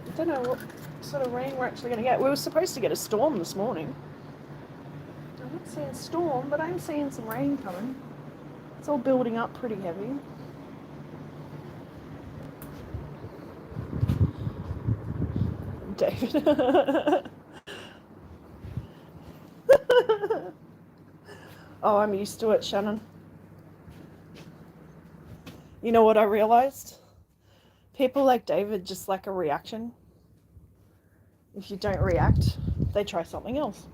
I don't know what sort of rain we're actually going to get. We were supposed to get a storm this morning. I'm not seeing storm, but I'm seeing some rain coming. It's all building up pretty heavy. David. Oh, I'm used to it, Shannon. You know what I realized? People like David just like a reaction. If you don't react, they try something else.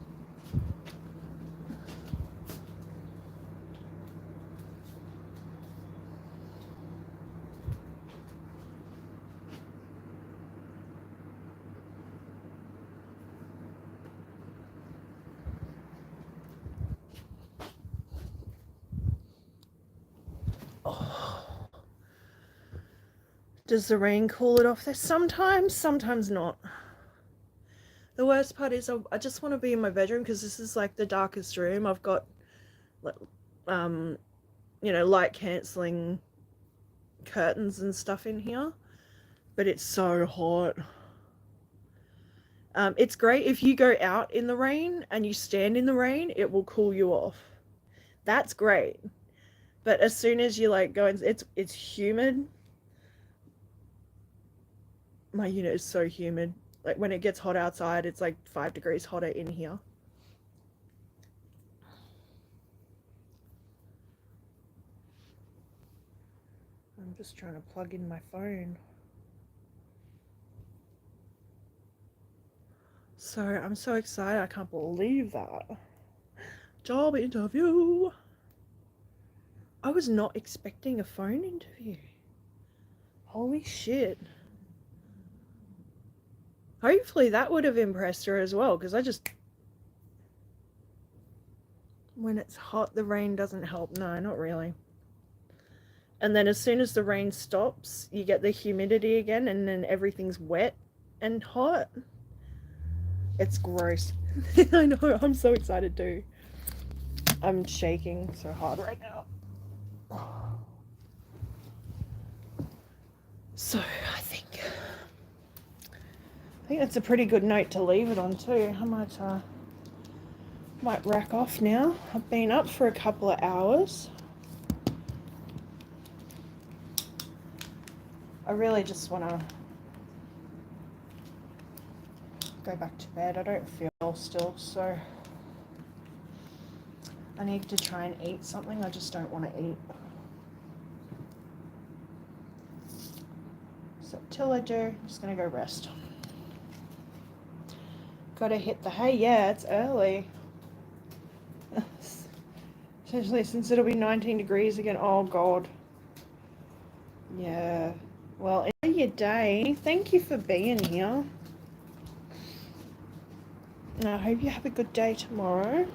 Oh. Does the rain cool it off there? Sometimes not. The worst part is I just want to be in my bedroom because this is like the darkest room. I've got, you know, light cancelling curtains and stuff in here, but it's so hot. It's great if you go out in the rain and you stand in the rain, it will cool you off. That's great. But as soon as you like go in, it's humid. My unit is so humid. Like when it gets hot outside, it's like 5 degrees hotter in here. I'm just trying to plug in my phone. So I'm so excited. I can't believe that. Job interview. I was not expecting a phone interview. Holy shit. Hopefully that would have impressed her as well, because I just... When it's hot, the rain doesn't help. No, not really. And then as soon as the rain stops, you get the humidity again, and then everything's wet and hot. It's gross. I know, I'm so excited too. I'm shaking so hard right now. So, I think that's a pretty good note to leave it on too. I might rack off now. I've been up for a couple of hours. I really just want to go back to bed. I don't feel still, so I need to try and eat something. I just don't want to eat. So till I do, I'm just going to go rest. Gotta hit the hay. Yeah, it's early. Especially since it'll be 19 degrees again. Oh, God. Yeah. Well, enjoy your day. Thank you for being here. And I hope you have a good day tomorrow.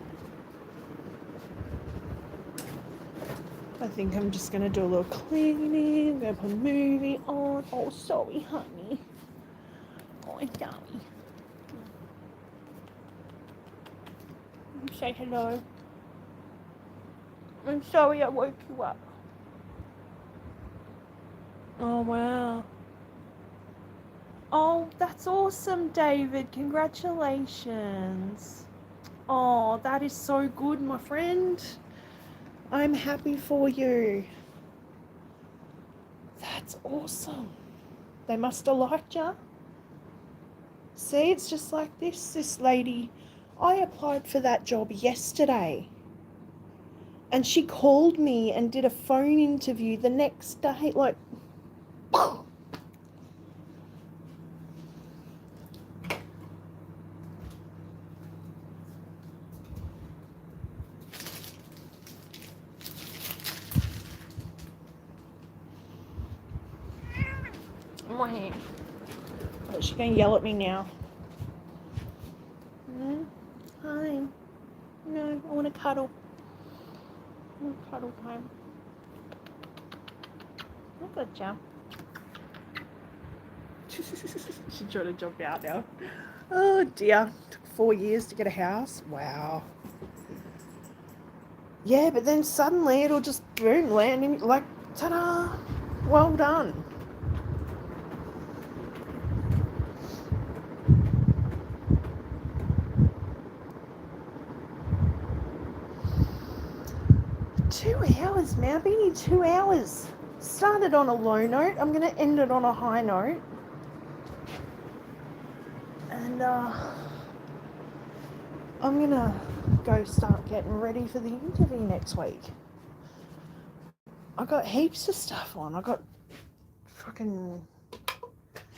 I think I'm just going to do a little cleaning. Going to put a movie on. Oh, sorry, honey. Oh, sorry. Say hello. I'm sorry I woke you up. Oh, wow. Oh, that's awesome, David. Congratulations. Oh, that is so good, my friend. I'm happy for you. That's awesome. They must have liked you. See, it's just like this lady, I applied for that job yesterday. And she called me and did a phone interview the next day. Like, my hand. Oh, she's going to yell at me now. Hi. No, I want to cuddle. I want to cuddle time. Look at you. She's trying to jump out now. Oh dear. Took 4 years to get a house. Wow. Yeah, but then suddenly it'll just boom, land in, like, ta-da. Well done. $2, man. I've been here 2 hours. Started on a low note. I'm going to end it on a high note. And I'm going to go start getting ready for the interview next week. I got heaps of stuff on. I got fucking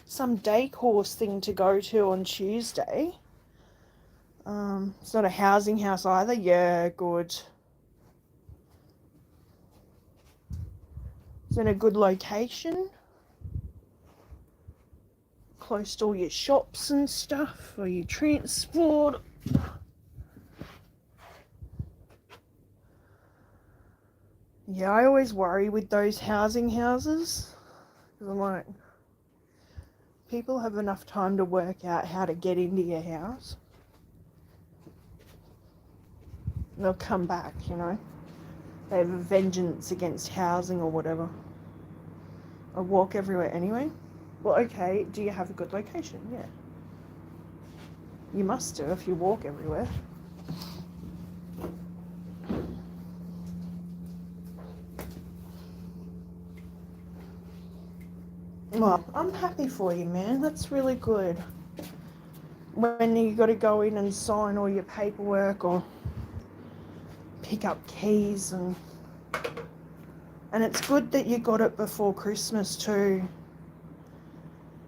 some day course thing to go to on Tuesday. It's not a housing house either. Yeah, good. It's in a good location. Close to all your shops and stuff, or your transport. Yeah, I always worry with those housing houses. Because I'm like, people have enough time to work out how to get into your house. They'll come back, you know. They have a vengeance against housing or whatever. I walk everywhere anyway. Well, okay, do you have a good location? Yeah. You must do if you walk everywhere. Well, I'm happy for you, man. That's really good. When you got to go in and sign all your paperwork or pick up keys and it's good that you got it before Christmas too.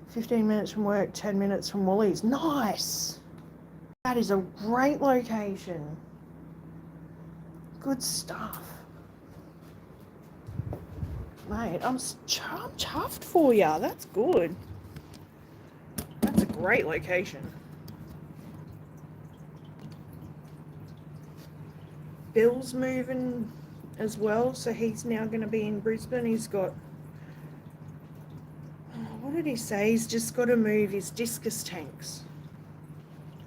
15 minutes from work, 10 minutes from Woolies. Nice! That is a great location. Good stuff. Mate, I'm chuffed for you. That's good. That's a great location. Bill's moving as well, so he's now going to be in Brisbane. He's got, what did he say? He's just got to move his discus tanks,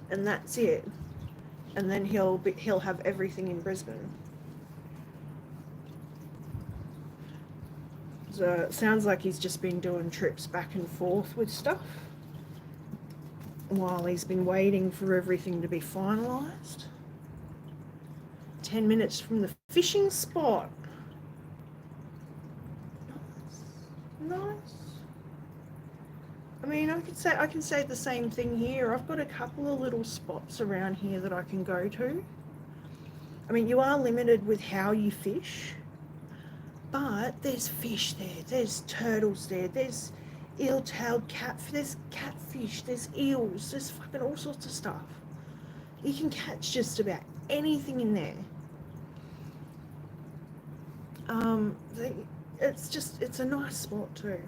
and that's it. And then he'll have everything in Brisbane. So it sounds like he's just been doing trips back and forth with stuff while he's been waiting for everything to be finalised. 10 minutes from the fishing spot. Nice. I mean, I can say the same thing here. I've got a couple of little spots around here that I can go to. I mean, you are limited with how you fish, but there's fish there, there's turtles there, there's eel-tailed catfish, there's catfish, there's eels, there's fucking all sorts of stuff. You can catch just about anything in there. they, it's a nice spot too.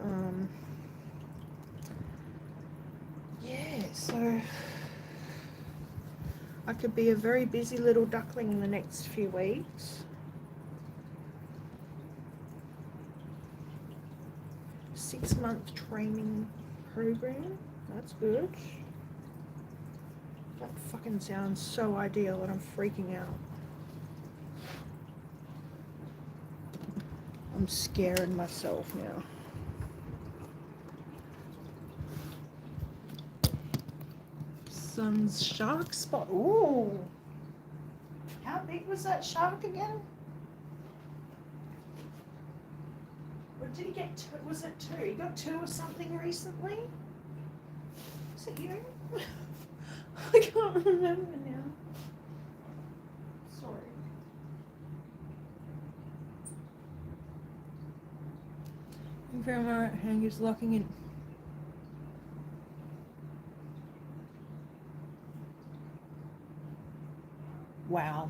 Um, yeah, so I could be a very busy little duckling in the next few weeks. 6-month training program. That's good. That fucking sounds so ideal and I'm freaking out. I'm scaring myself now. Sun's shark spot. Ooh. How big was that shark again? Or did he get two? Was it two? He got two or something recently? Is it you? I can't remember now. Sorry. Confirm my right hand is locking in. Wow.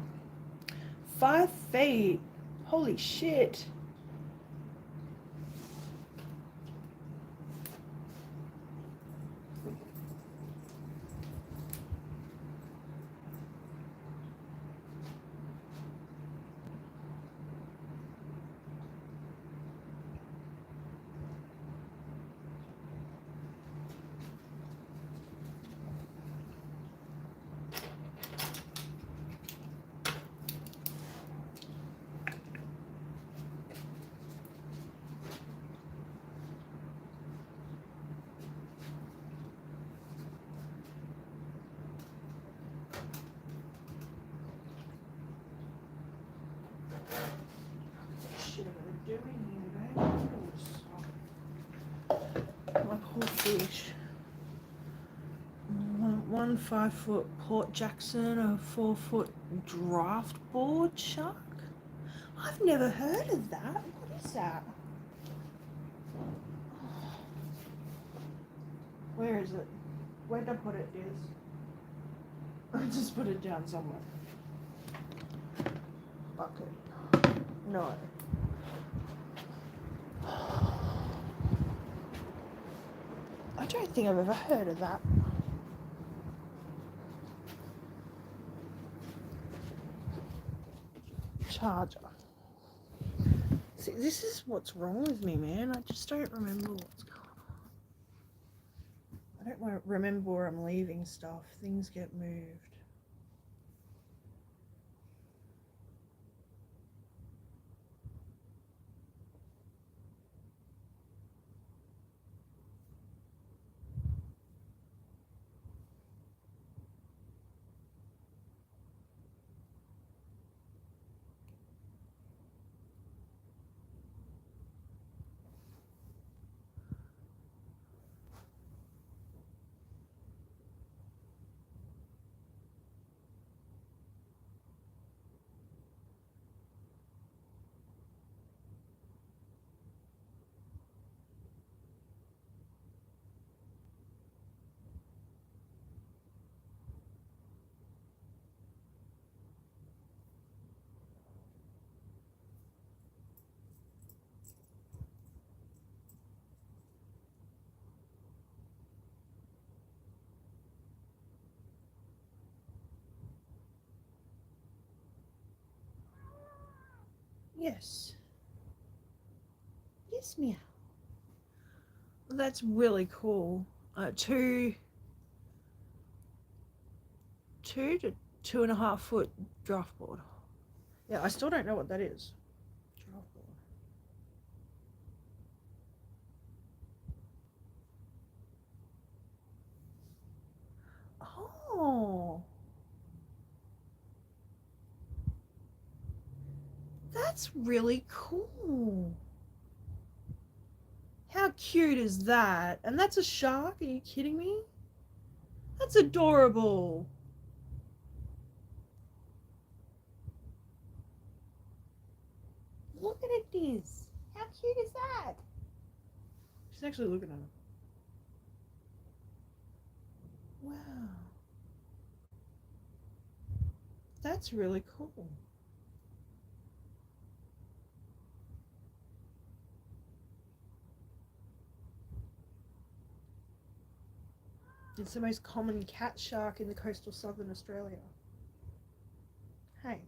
5 feet. Holy shit. Shit, I'm doing here, babe. My poor fish. One 5-foot Port Jackson, a 4-foot draft board shark. I've never heard of that. What is that? Where is it? Where'd I put it, Diz? I just put it down somewhere. Bucket. No. I don't think I've ever heard of that. Charger. See, this is what's wrong with me, man. I just don't remember what's going on. I don't remember where I'm leaving stuff. Things get moved. Yes. Yes, meow. That's really cool. Two to 2.5 foot draft board. Yeah, I still don't know what that is. Draft board. Oh. That's really cool. How cute is that? And that's a shark? Are you kidding me? That's adorable. Look at it, Diz. How cute is that? She's actually looking at him. Wow. That's really cool. It's the most common cat shark in the coastal southern Australia. Hey,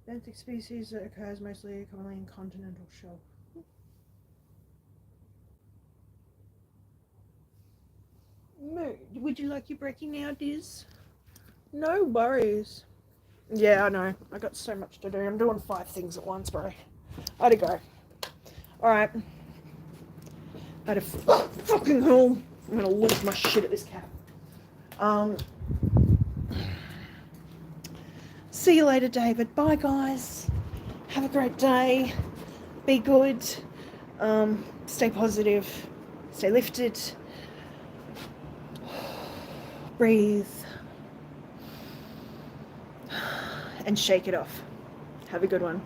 benthic species that occurs mostly commonly in continental shelf. Would you like your brekkie now, Diz? No worries. Yeah, I know. I got so much to do. I'm doing 5 things at once, bro. I had to go. Alright. I had a fucking hell. I'm gonna lose my shit at this cat. See you later, David. Bye, guys. Have a great day. Be good. Stay positive. Stay lifted. Breathe. And shake it off. Have a good one.